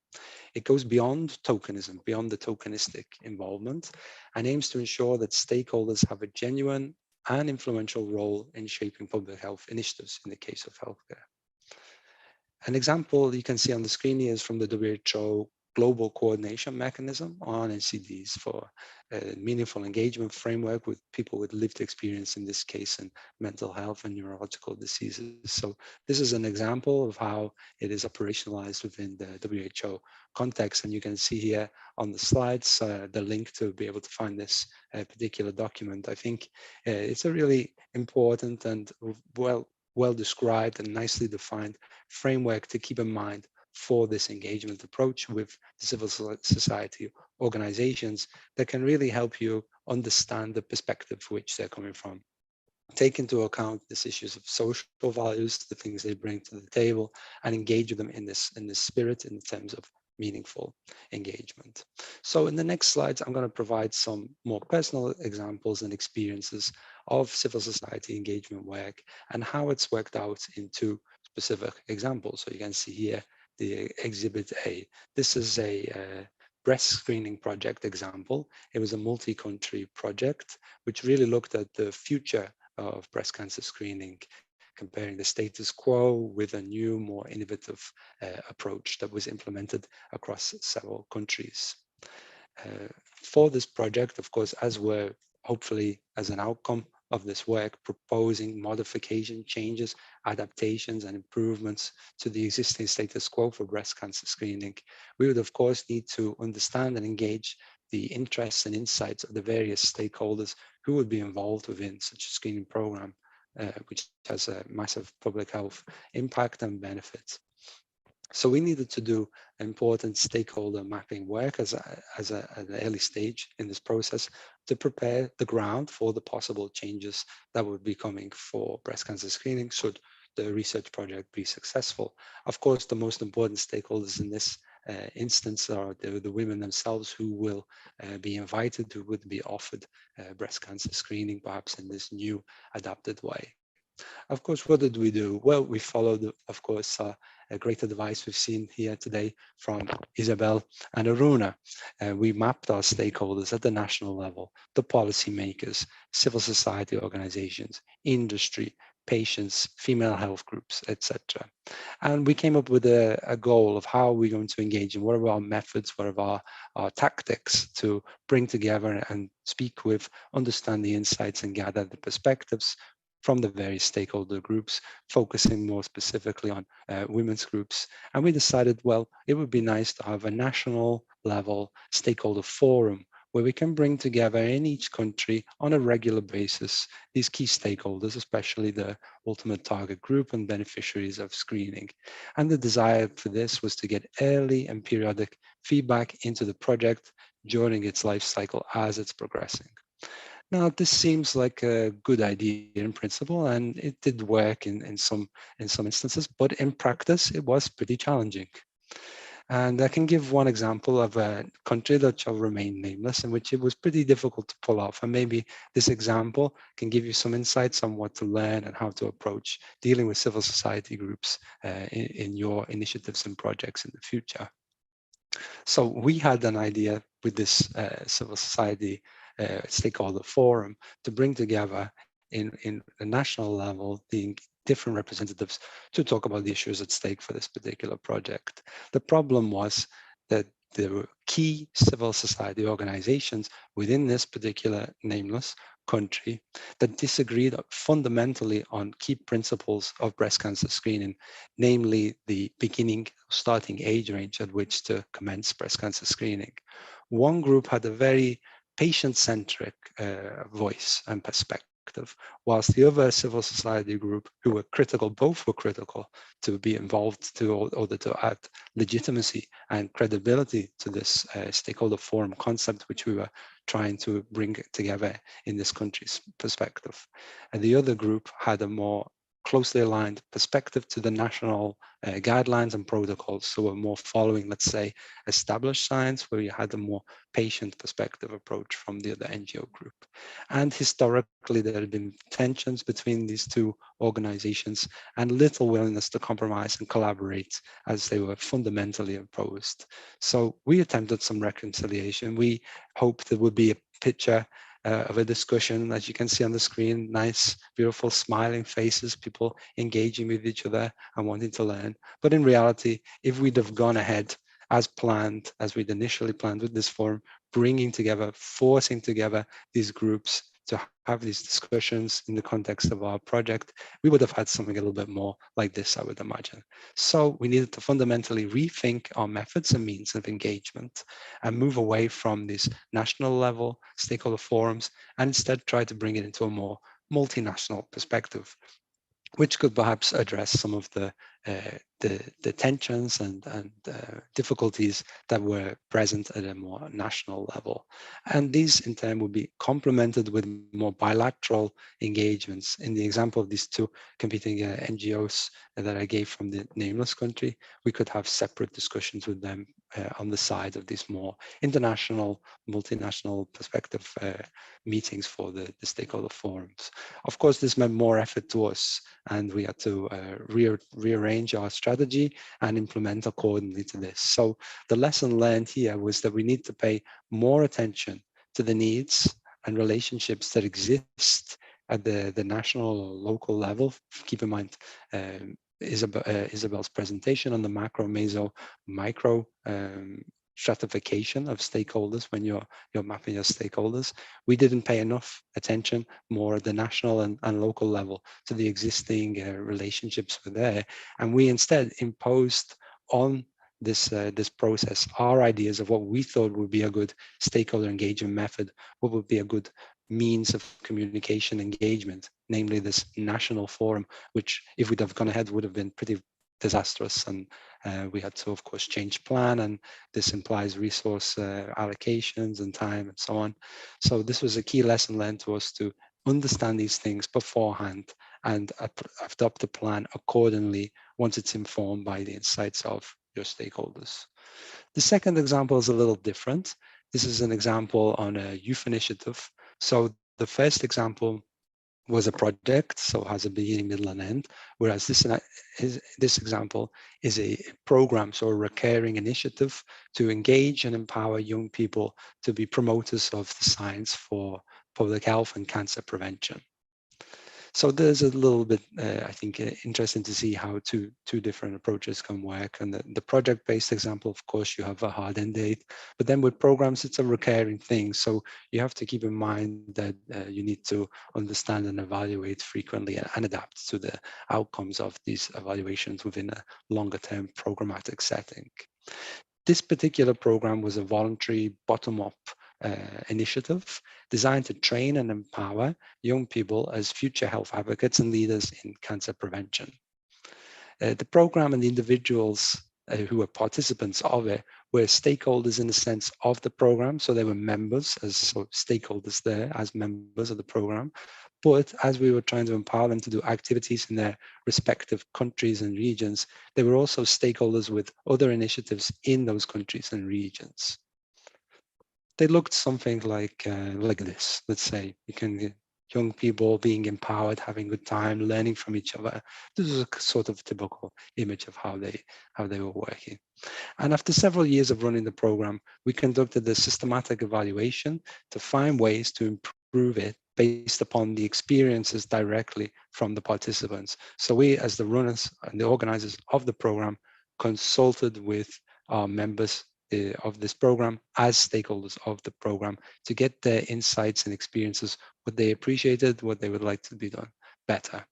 It goes beyond tokenism, beyond the tokenistic involvement, and aims to ensure that stakeholders have a genuine and influential role in shaping public health initiatives in the case of healthcare. An example you can see on the screen here is from the WHO Global Coordination Mechanism on NCDs for a meaningful engagement framework with people with lived experience, in this case in mental health and neurological diseases. So this is an example of how it is operationalized within the WHO context. And you can see here on the slides the link to be able to find this particular document. I think it's a really important and well described and nicely defined framework to keep in mind for this engagement approach with the civil society organizations that can really help you understand the perspective which they're coming from. Take into account these issues of social values, the things they bring to the table, and engage with them in this spirit in terms of meaningful engagement. So in the next slides, I'm going to provide some more personal examples and experiences of civil society engagement work and how it's worked out into specific examples. So you can see here the exhibit A. This is a breast screening project example. It was a multi-country project which really looked at the future of breast cancer screening, comparing the status quo with a new, more innovative approach that was implemented across several countries. For this project, of course, as we're hopefully as an outcome of this work, proposing modification, changes, adaptations, and improvements to the existing status quo for breast cancer screening, we would of course need to understand and engage the interests and insights of the various stakeholders who would be involved within such a screening program, which has a massive public health impact and benefits. So we needed to do important stakeholder mapping work as an early stage in this process to prepare the ground for the possible changes that would be coming for breast cancer screening should the research project be successful. Of course, the most important stakeholders in this instance are the women themselves who will be invited, who would be offered breast cancer screening, perhaps in this new adapted way. Of course, what did we do? Well, we followed, of course, a great advice we've seen here today from Isabel and Aruna. We mapped our stakeholders at the national level, the policymakers, civil society organizations, industry, patients, female health groups, etc. And we came up with a goal of how we're going to engage and what are our methods, what are our tactics to bring together and speak with, understand the insights and gather the perspectives from the various stakeholder groups, focusing more specifically on women's groups. And we decided, well, it would be nice to have a national level stakeholder forum where we can bring together in each country on a regular basis these key stakeholders, especially the ultimate target group and beneficiaries of screening. And the desire for this was to get early and periodic feedback into the project during its life cycle as it's progressing. Now, this seems like a good idea in principle, and it did work in some instances, but in practice, it was pretty challenging. And I can give one example of a country that shall remain nameless, in which it was pretty difficult to pull off. And maybe this example can give you some insights on what to learn and how to approach dealing with civil society groups in your initiatives and projects in the future. So we had an idea with this civil society stakeholder forum to bring together in the national level, the different representatives to talk about the issues at stake for this particular project. The problem was that there were key civil society organizations within this particular nameless country that disagreed fundamentally on key principles of breast cancer screening, namely the starting age range at which to commence breast cancer screening. One group had a very patient-centric voice and perspective, whilst the other civil society group, who were critical, both were critical to be involved in order to add legitimacy and credibility to this stakeholder forum concept, which we were trying to bring together in this country's perspective. And the other group had a more closely aligned perspective to the national guidelines and protocols. So we're more following, let's say, established science, where you had a more patient perspective approach from the other NGO group. And historically, there had been tensions between these two organizations and little willingness to compromise and collaborate, as they were fundamentally opposed. So we attempted some reconciliation. We hoped there would be a picture of a discussion, as you can see on the screen, nice, beautiful, smiling faces, people engaging with each other and wanting to learn. But in reality, if we'd have gone ahead as planned, as we'd initially planned with this forum, bringing together, forcing together these groups to have these discussions in the context of our project, we would have had something a little bit more like this, I would imagine. So we needed to fundamentally rethink our methods and means of engagement and move away from these national level stakeholder forums and instead try to bring it into a more multinational perspective, which could perhaps address some of the tensions and difficulties that were present at a more national level. And these in turn would be complemented with more bilateral engagements. In the example of these two competing NGOs that I gave from the nameless country, we could have separate discussions with them on the side of these more international, multinational perspective meetings for the stakeholder forums. Of course, this meant more effort to us, and we had to rearrange our strategy and implement accordingly to this. So the lesson learned here was that we need to pay more attention to the needs and relationships that exist at the national or local level. Keep in mind Isabel's presentation on the macro, meso, micro stratification of stakeholders when you're mapping your stakeholders. We didn't pay enough attention more at the national and local level to the existing relationships were there. And we instead imposed on this process our ideas of what we thought would be a good stakeholder engagement method, what would be a good means of communication engagement, namely this national forum, which if we'd have gone ahead would have been pretty disastrous, and we had to of course change plan, and this implies resource allocations and time and so on. So this was a key lesson learned to us, to understand these things beforehand and adopt a plan accordingly once it's informed by the insights of your stakeholders. The second example is a little different. This is an example on a youth initiative. So the first example was a project, so has a beginning, middle, and end, whereas this example is a program, so a recurring initiative to engage and empower young people to be promoters of the science for public health and cancer prevention. So there's a little bit, I think, interesting to see how two different approaches can work. And the project-based example, of course, you have a hard end date, but then with programs, it's a recurring thing. So you have to keep in mind that you need to understand and evaluate frequently and adapt to the outcomes of these evaluations within a longer-term programmatic setting. This particular program was a voluntary bottom-up initiative designed to train and empower young people as future health advocates and leaders in cancer prevention. The program and the individuals who were participants of it were stakeholders in the sense of the program. So they were members as stakeholders there as members of the program. But as we were trying to empower them to do activities in their respective countries and regions, they were also stakeholders with other initiatives in those countries and regions. They looked something like this. Let's say you can get young people being empowered, having a good time, learning from each other. This is a sort of typical image of how they were working. And after several years of running the program, we conducted a systematic evaluation to find ways to improve it based upon the experiences directly from the participants. So we, as the runners and the organizers of the program, consulted with our members of this program as stakeholders of the program to get their insights and experiences, what they appreciated, what they would like to be done better.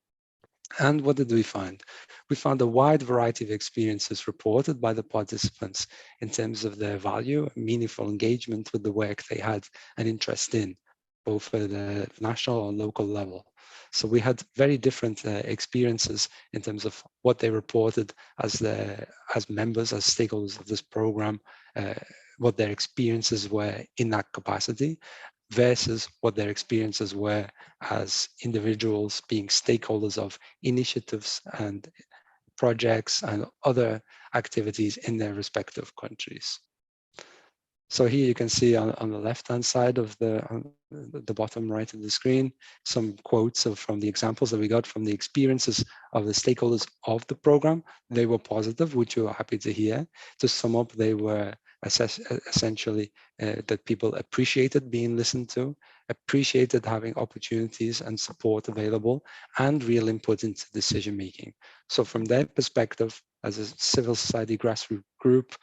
And what did we find? We found a wide variety of experiences reported by the participants in terms of their value, meaningful engagement with the work they had an interest in, both at the national or local level. So we had very different experiences in terms of what they reported as members, as stakeholders of this program, what their experiences were in that capacity, versus what their experiences were as individuals being stakeholders of initiatives and projects and other activities in their respective countries. So here you can see on the left-hand side of the bottom right of the screen, some quotes from the examples that we got from the experiences of the stakeholders of the program. They were positive, which we were happy to hear. To sum up, they were essentially that people appreciated being listened to, appreciated having opportunities and support available, and real input into decision making. So from their perspective, as a civil society grassroots group,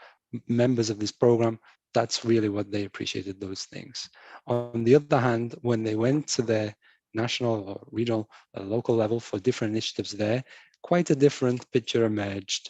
members of this program, that's really what they appreciated, those things. On the other hand, when they went to their national or regional local level for different initiatives there, quite a different picture emerged.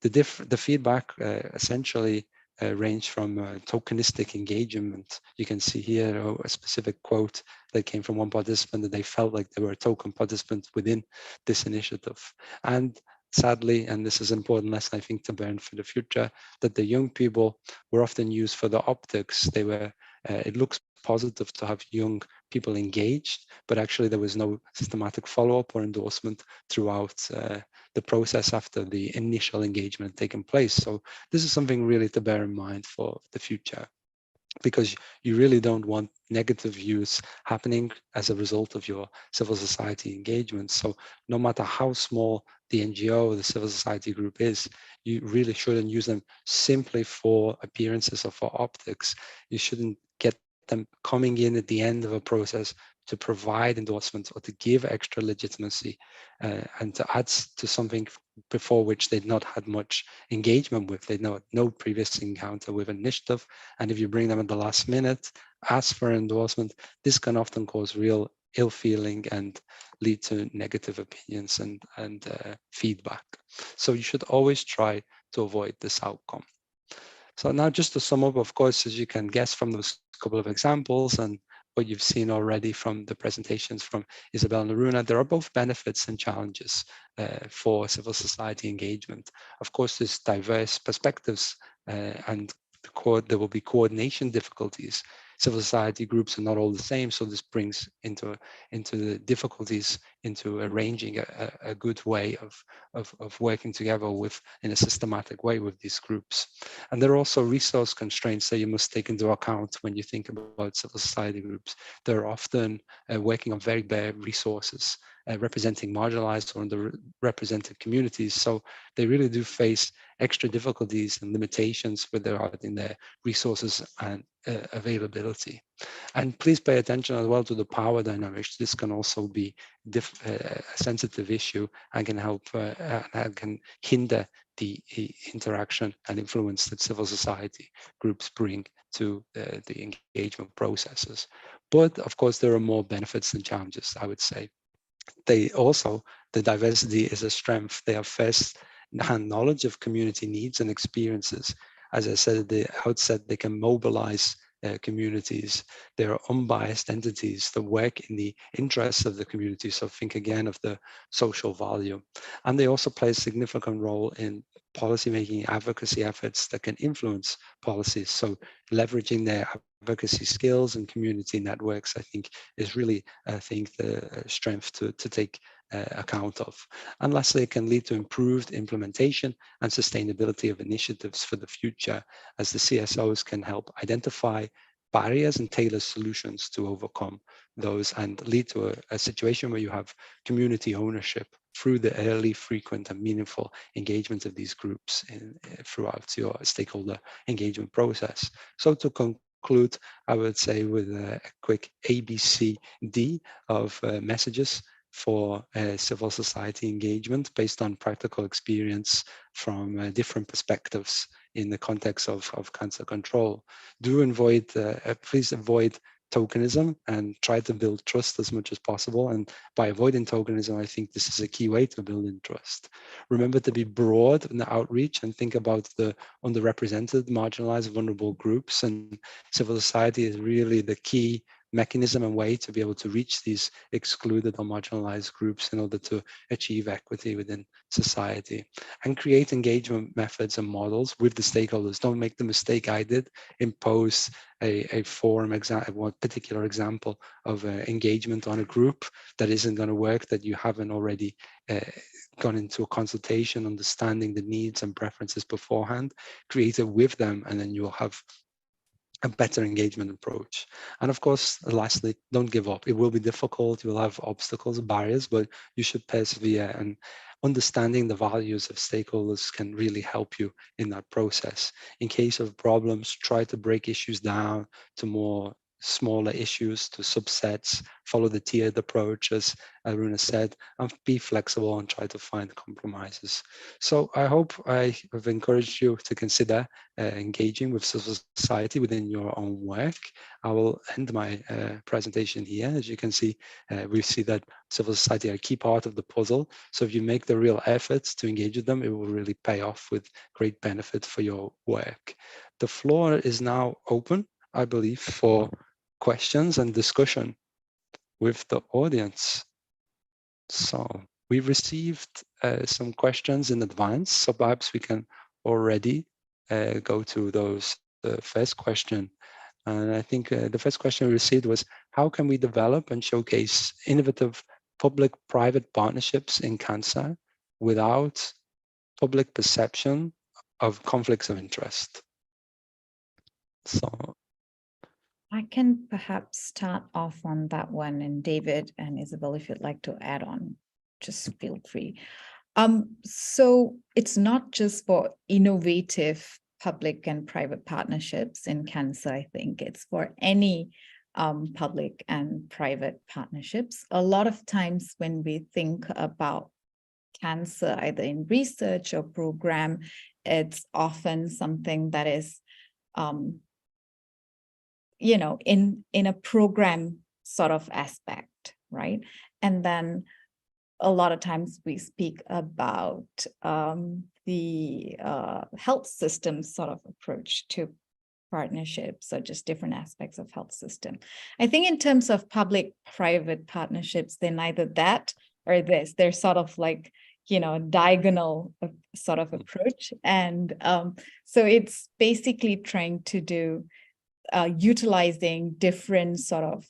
The feedback essentially range from tokenistic engagement. You can see here a specific quote that came from one participant that they felt like they were a token participant within this initiative. And sadly, and this is an important lesson I think to learn for the future, that the young people were often used for the optics. They were, it looks positive to have young people engaged, but actually there was no systematic follow-up or endorsement throughout the process after the initial engagement taken place. So this is something really to bear in mind for the future, because you really don't want negative views happening as a result of your civil society engagement. So no matter how small the NGO or the civil society group is, you really shouldn't use them simply for appearances or for optics. You shouldn't get them coming in at the end of a process to provide endorsements or to give extra legitimacy and to add to something before which they'd not had much engagement with. They'd no previous encounter with an initiative. And if you bring them at the last minute, ask for endorsement, this can often cause real ill feeling and lead to negative opinions and feedback. So you should always try to avoid this outcome. So now just to sum up, of course, as you can guess from those couple of examples and what you've seen already from the presentations from Isabel and Aruna, there are both benefits and challenges for civil society engagement. Of course, there's diverse perspectives and there will be coordination difficulties. Civil society groups are not all the same, so this brings into the difficulties into arranging a good way of working together in a systematic way with these groups. And there are also resource constraints that you must take into account when you think about civil society groups. They're often working on very bare resources, representing marginalized or underrepresented communities. So they really do face extra difficulties and limitations with regarding their resources and availability. And please pay attention as well to the power dynamics. This can also be a sensitive issue and can help and can hinder the interaction and influence that civil society groups bring to the engagement processes. But of course, there are more benefits than challenges, I would say. The diversity is a strength. They have first-hand knowledge of community needs and experiences. As I said at the outset, they can mobilize communities. They are unbiased entities that work in the interests of the community. So think again of the social value. And they also play a significant role in policymaking advocacy efforts that can influence policies. So leveraging their advocacy skills and community networks, I think, is really, the strength to take account of. And lastly, it can lead to improved implementation and sustainability of initiatives for the future, as the CSOs can help identify barriers and tailor solutions to overcome those and lead to a situation where you have community ownership through the early, frequent, and meaningful engagement of these groups throughout your stakeholder engagement process. So to conclude, conclude, I would say, with a quick ABCD of messages for civil society engagement based on practical experience from different perspectives in the context of cancer control. Please avoid tokenism and try to build trust as much as possible. And by avoiding tokenism, I think this is a key way to building trust. Remember to be broad in the outreach and think about the underrepresented, marginalized, vulnerable groups. And civil society is really the key mechanism and way to be able to reach these excluded or marginalized groups in order to achieve equity within society, and create engagement methods and models with the stakeholders. Don't make the mistake I did, impose a forum one particular example of engagement on a group that isn't going to work, that you haven't already gone into a consultation, understanding the needs and preferences beforehand. Create it with them, and then you'll have a better engagement approach. And of course, lastly, don't give up. It will be difficult. You will have obstacles, barriers, but you should persevere. And understanding the values of stakeholders can really help you in that process. In case of problems, try to break issues down to more smaller issues, to subsets, follow the tiered approach, as Aruna said, and be flexible and try to find compromises. So I hope I have encouraged you to consider engaging with civil society within your own work. I will end my presentation here. As you can see, we see that civil society are a key part of the puzzle. So if you make the real efforts to engage with them, it will really pay off with great benefit for your work. The floor is now open, I believe, for questions and discussion with the audience. So we received some questions in advance, so perhaps we can already go to those. The first question, and I think the first question we received was, how can we develop and showcase innovative public-private partnerships in cancer without public perception of conflicts of interest? So I can perhaps start off on that one, and David and Isabel, if you'd like to add on, just feel free. So it's not just for innovative public and private partnerships in cancer. I think it's for any public and private partnerships. A lot of times when we think about cancer, either in research or program, it's often something that is in a program sort of aspect, right? And then a lot of times we speak about the health system sort of approach to partnerships, or just different aspects of health system. I think in terms of public-private partnerships, they're neither that or this. They're sort of like, diagonal sort of approach. And so it's basically trying to do utilizing different sort of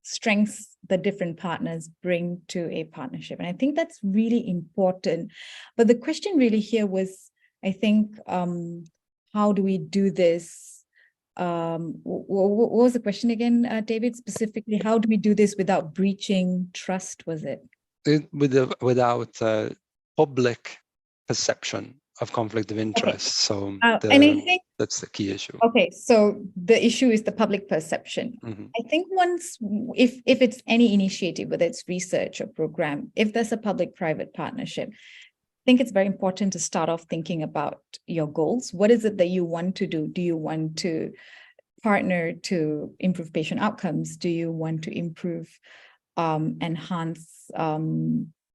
strengths that different partners bring to a partnership. And I think that's really important. But the question really here was, I think, how do we do this? What was the question again, David? Specifically, how do we do this without breaching trust, was it? Without public perception of conflict of interest. Okay. So and I think that's the key issue. Okay, so the issue is the public perception. Mm-hmm. I think if it's any initiative, whether it's research or program, if there's a public-private partnership, I think it's very important to start off thinking about your goals. What is it that you want to do? Do you want to partner to improve patient outcomes? Do you want to improve, enhance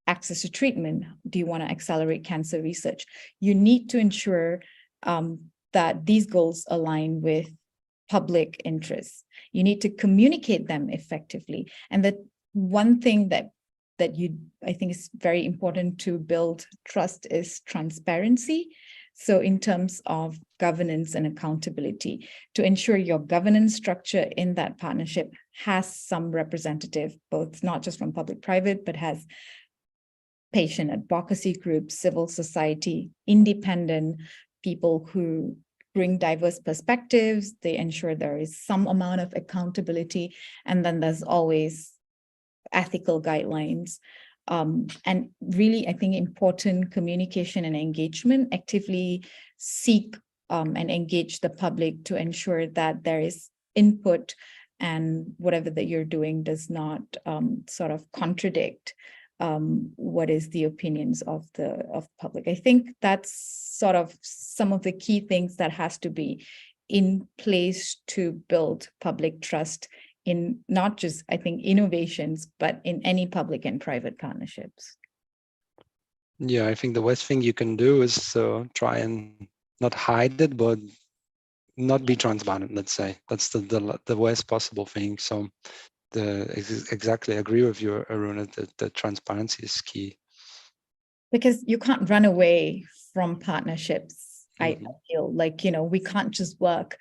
access to treatment? Do you want to accelerate cancer research? You need to ensure that these goals align with public interests. You need to communicate them effectively. And that one thing that I think is very important to build trust is transparency. So in terms of governance and accountability, to ensure your governance structure in that partnership has some representative, both not just from public-private, but has patient advocacy groups, civil society, independent people who bring diverse perspectives. They ensure there is some amount of accountability, and then there's always ethical guidelines. And really, I think important communication and engagement, actively seek and engage the public to ensure that there is input and whatever that you're doing does not sort of contradict what is the opinions of the public. I think that's sort of some of the key things that has to be in place to build public trust in not just, I think, innovations, but in any public and private partnerships. Yeah, I think the worst thing you can do is try and not hide it, but not be transparent, let's say. That's the worst possible thing. So exactly agree with you, Aruna, that the transparency is key. Because you can't run away from partnerships. I feel like, we can't just work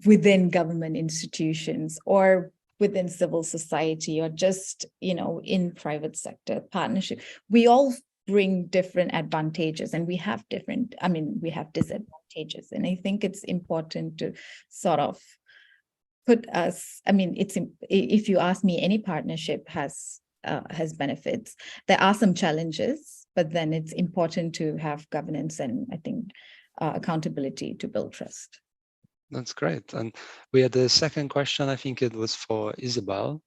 within government institutions or within civil society or just, in private sector partnership. We all bring different advantages and we have disadvantages. And I think it's important to sort of put us, if you ask me, any partnership has benefits. There are some challenges, but then it's important to have governance and I think accountability to build trust. That's great. And we had the second question, I think it was for Isabel.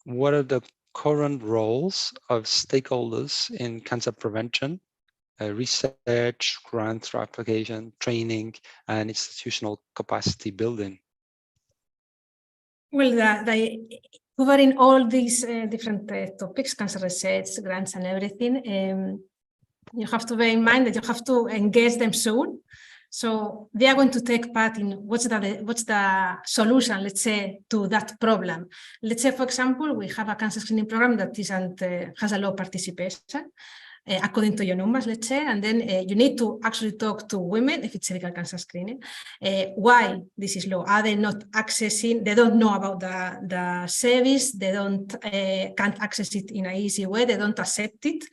What are the current roles of stakeholders in cancer prevention, research, grant application, training, and institutional capacity building? Well, covering all these different topics, cancer research, grants and everything, you have to bear in mind that you have to engage them soon. So they are going to take part in what's the solution, let's say, to that problem. Let's say, for example, we have a cancer screening program that has a low participation, according to your numbers, let's say, and then you need to actually talk to women if it's cervical cancer screening. Why this is low? Are they not accessing? They don't know about the service. They can't access it in an easy way. They don't accept it.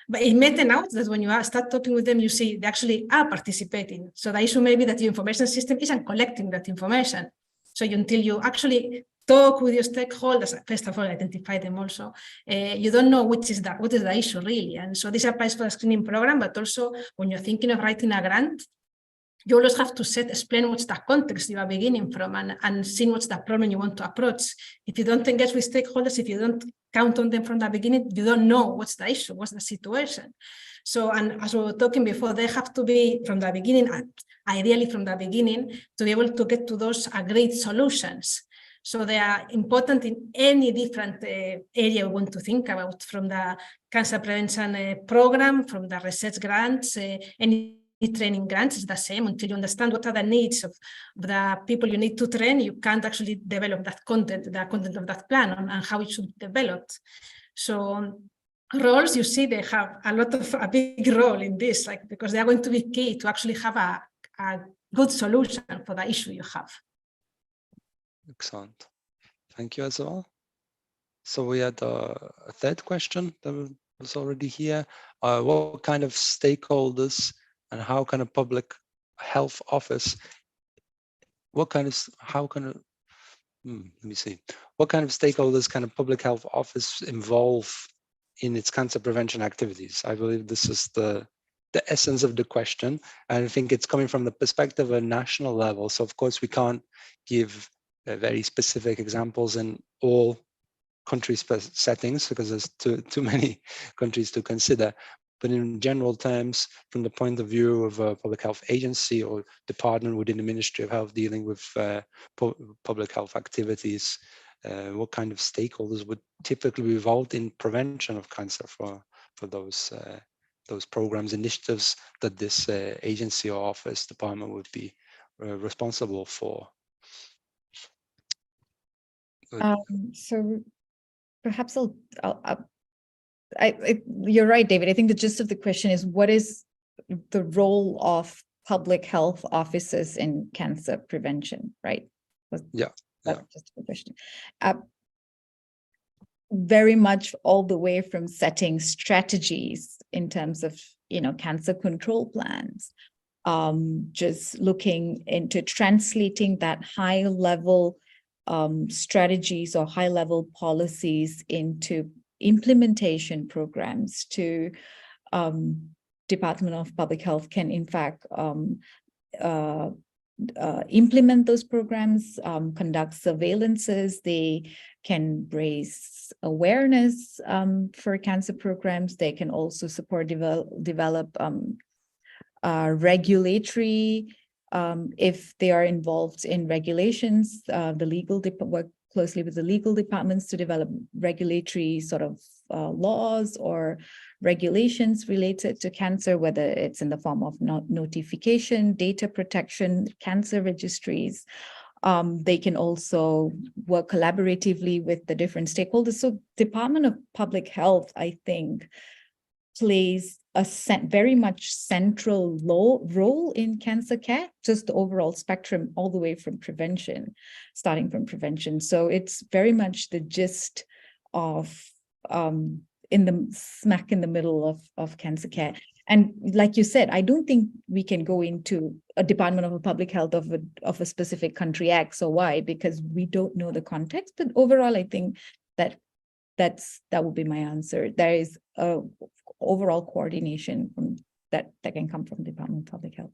But it may turn out that when you start talking with them, you see they actually are participating. So the issue may be that your information system isn't collecting that information. So until you actually talk with your stakeholders, first of all, identify them also, you don't know what is the issue really. And so this applies for the screening program, but also when you're thinking of writing a grant, you always have to explain what's the context you are beginning from and seeing what's the problem you want to approach. If you don't engage with stakeholders, if you don't count on them from the beginning, you don't know what's the issue, what's the situation. So, and as we were talking before, they have to be from the beginning, ideally from the beginning, to be able to get to those agreed solutions. So they are important in any different area we want to think about, from the cancer prevention program, from the research grants, any training grants is the same. Until you understand what are the needs of the people you need to train, you can't actually develop the content of that plan and how it should be developed. So roles, you see, they have a big role in this, because they are going to be key to actually have a good solution for the issue you have. Excellent. Thank you as well. So we had a third question that was already here. What kind of stakeholders and how can a public health office, what kind of stakeholders can a public health office involve in its cancer prevention activities? I believe this is the essence of the question. And I think it's coming from the perspective of a national level. So of course we can't give very specific examples in all country settings because there's too many countries to consider. But in general terms, from the point of view of a public health agency or department within the Ministry of Health dealing with public health activities, what kind of stakeholders would typically be involved in prevention of cancer for those programs, initiatives that this agency or office department would be responsible for? So perhaps you're right, David. I think the gist of the question is, what is the role of public health officers in cancer prevention, right? Yeah. That's just the question. Very much all the way from setting strategies in terms of, cancer control plans, just looking into translating that high level strategies or high level policies into implementation programs to Department of Public Health can in fact implement those programs, conduct surveillances. They can raise awareness for cancer programs. They can also support develop regulatory, if they are involved in regulations, work closely with the legal departments to develop regulatory sort of laws or regulations related to cancer, whether it's in the form of notification, data protection, cancer registries. They can also work collaboratively with the different stakeholders. So Department of Public Health, I think, plays a very much central role in cancer care, just the overall spectrum, all the way from prevention, starting from prevention. So it's very much the gist of smack in the middle of cancer care. And like you said, I don't think we can go into a Department of Public Health of a specific country X or Y, because we don't know the context. But overall, I think that would be my answer. There is a overall coordination that can come from the Department of Public Health.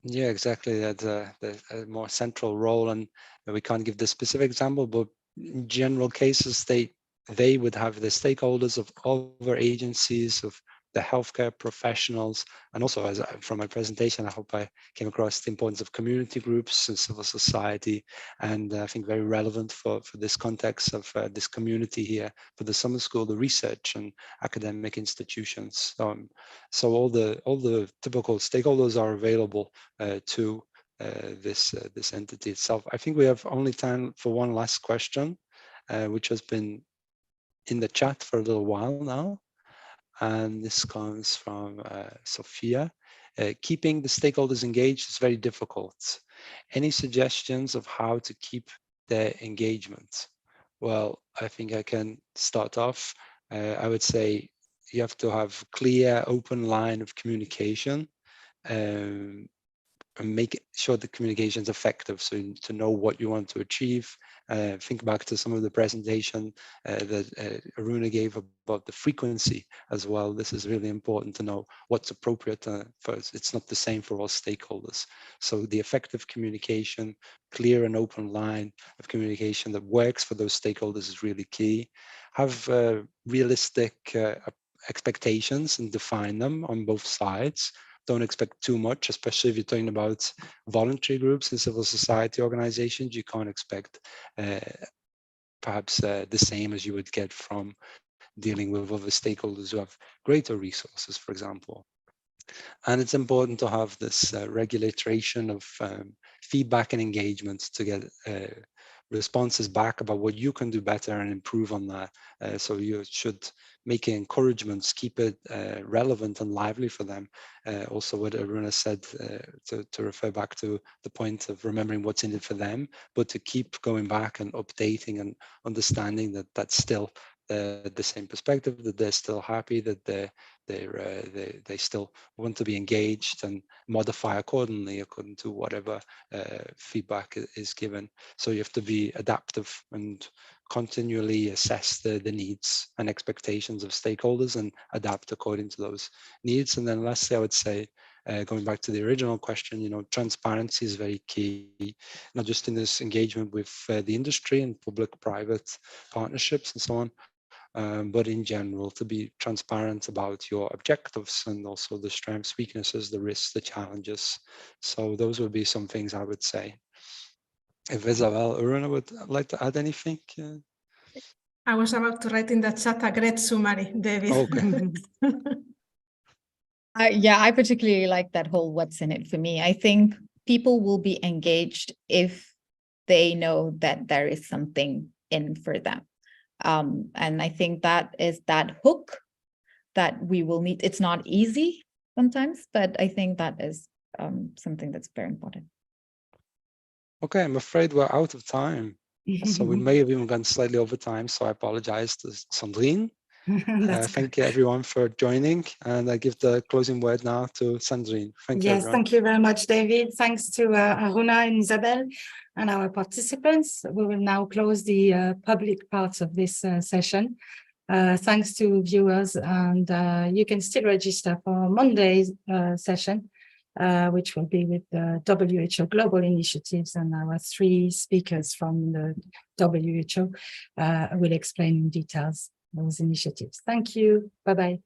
Yeah, exactly. That's a more central role, and we can't give the specific example, but in general cases, they would have the stakeholders of other agencies, of the healthcare professionals, and also, as from my presentation, I hope I came across the importance of community groups and civil society, and I think very relevant for this context of this community here for the summer school, the research and academic institutions. So all the typical stakeholders are available to this entity itself. I think we have only time for one last question, which has been in the chat for a little while now. And this comes from Sophia. Keeping the stakeholders engaged is very difficult. Any suggestions of how to keep their engagement? Well, I think I can start off. I would say you have to have clear, open line of communication, and make sure the communication is effective, so to know what you want to achieve. Think back to some of the presentation that Aruna gave about the frequency as well. This is really important to know what's appropriate for us. It's not the same for all stakeholders. So the effective communication, clear and open line of communication that works for those stakeholders is really key. Have realistic expectations and define them on both sides. Don't expect too much, especially if you're talking about voluntary groups and civil society organizations. You can't expect perhaps the same as you would get from dealing with other stakeholders who have greater resources, for example. And it's important to have this regulation of feedback and engagement to get responses back about what you can do better and improve on that. So you should make encouragements, keep it relevant and lively for them. Also what Aruna said, to refer back to the point of remembering what's in it for them, but to keep going back and updating and understanding that that's still the same perspective, that they're still happy, that they still want to be engaged, and modify accordingly according to whatever feedback is given. So you have to be adaptive and continually assess the needs and expectations of stakeholders and adapt according to those needs. And then lastly, I would say, going back to the original question, transparency is very key, not just in this engagement with the industry and public-private partnerships and so on, but in general, to be transparent about your objectives and also the strengths, weaknesses, the risks, the challenges. So those would be some things I would say. If Isabel, Aruna would like to add anything? I was about to write in the chat a great summary, David. Okay. Yeah, I particularly like that whole what's in it for me. I think people will be engaged if they know that there is something in for them. And I think that is that hook that we will need. It's not easy sometimes, but I think that is something that's very important. Okay, I'm afraid we're out of time. So we may have even gone slightly over time, so I apologize to Sandrine. Thank you everyone for joining, and I give the closing word now to Sandrine. Thank you. Yes, thank you very much, David. Thanks to Aruna and Isabel and our participants. We will now close the public parts of this session. Thanks to viewers, and you can still register for Monday's session which will be with the WHO global initiatives, and our 3 speakers from the WHO will explain in details those initiatives. Thank you. Bye-bye.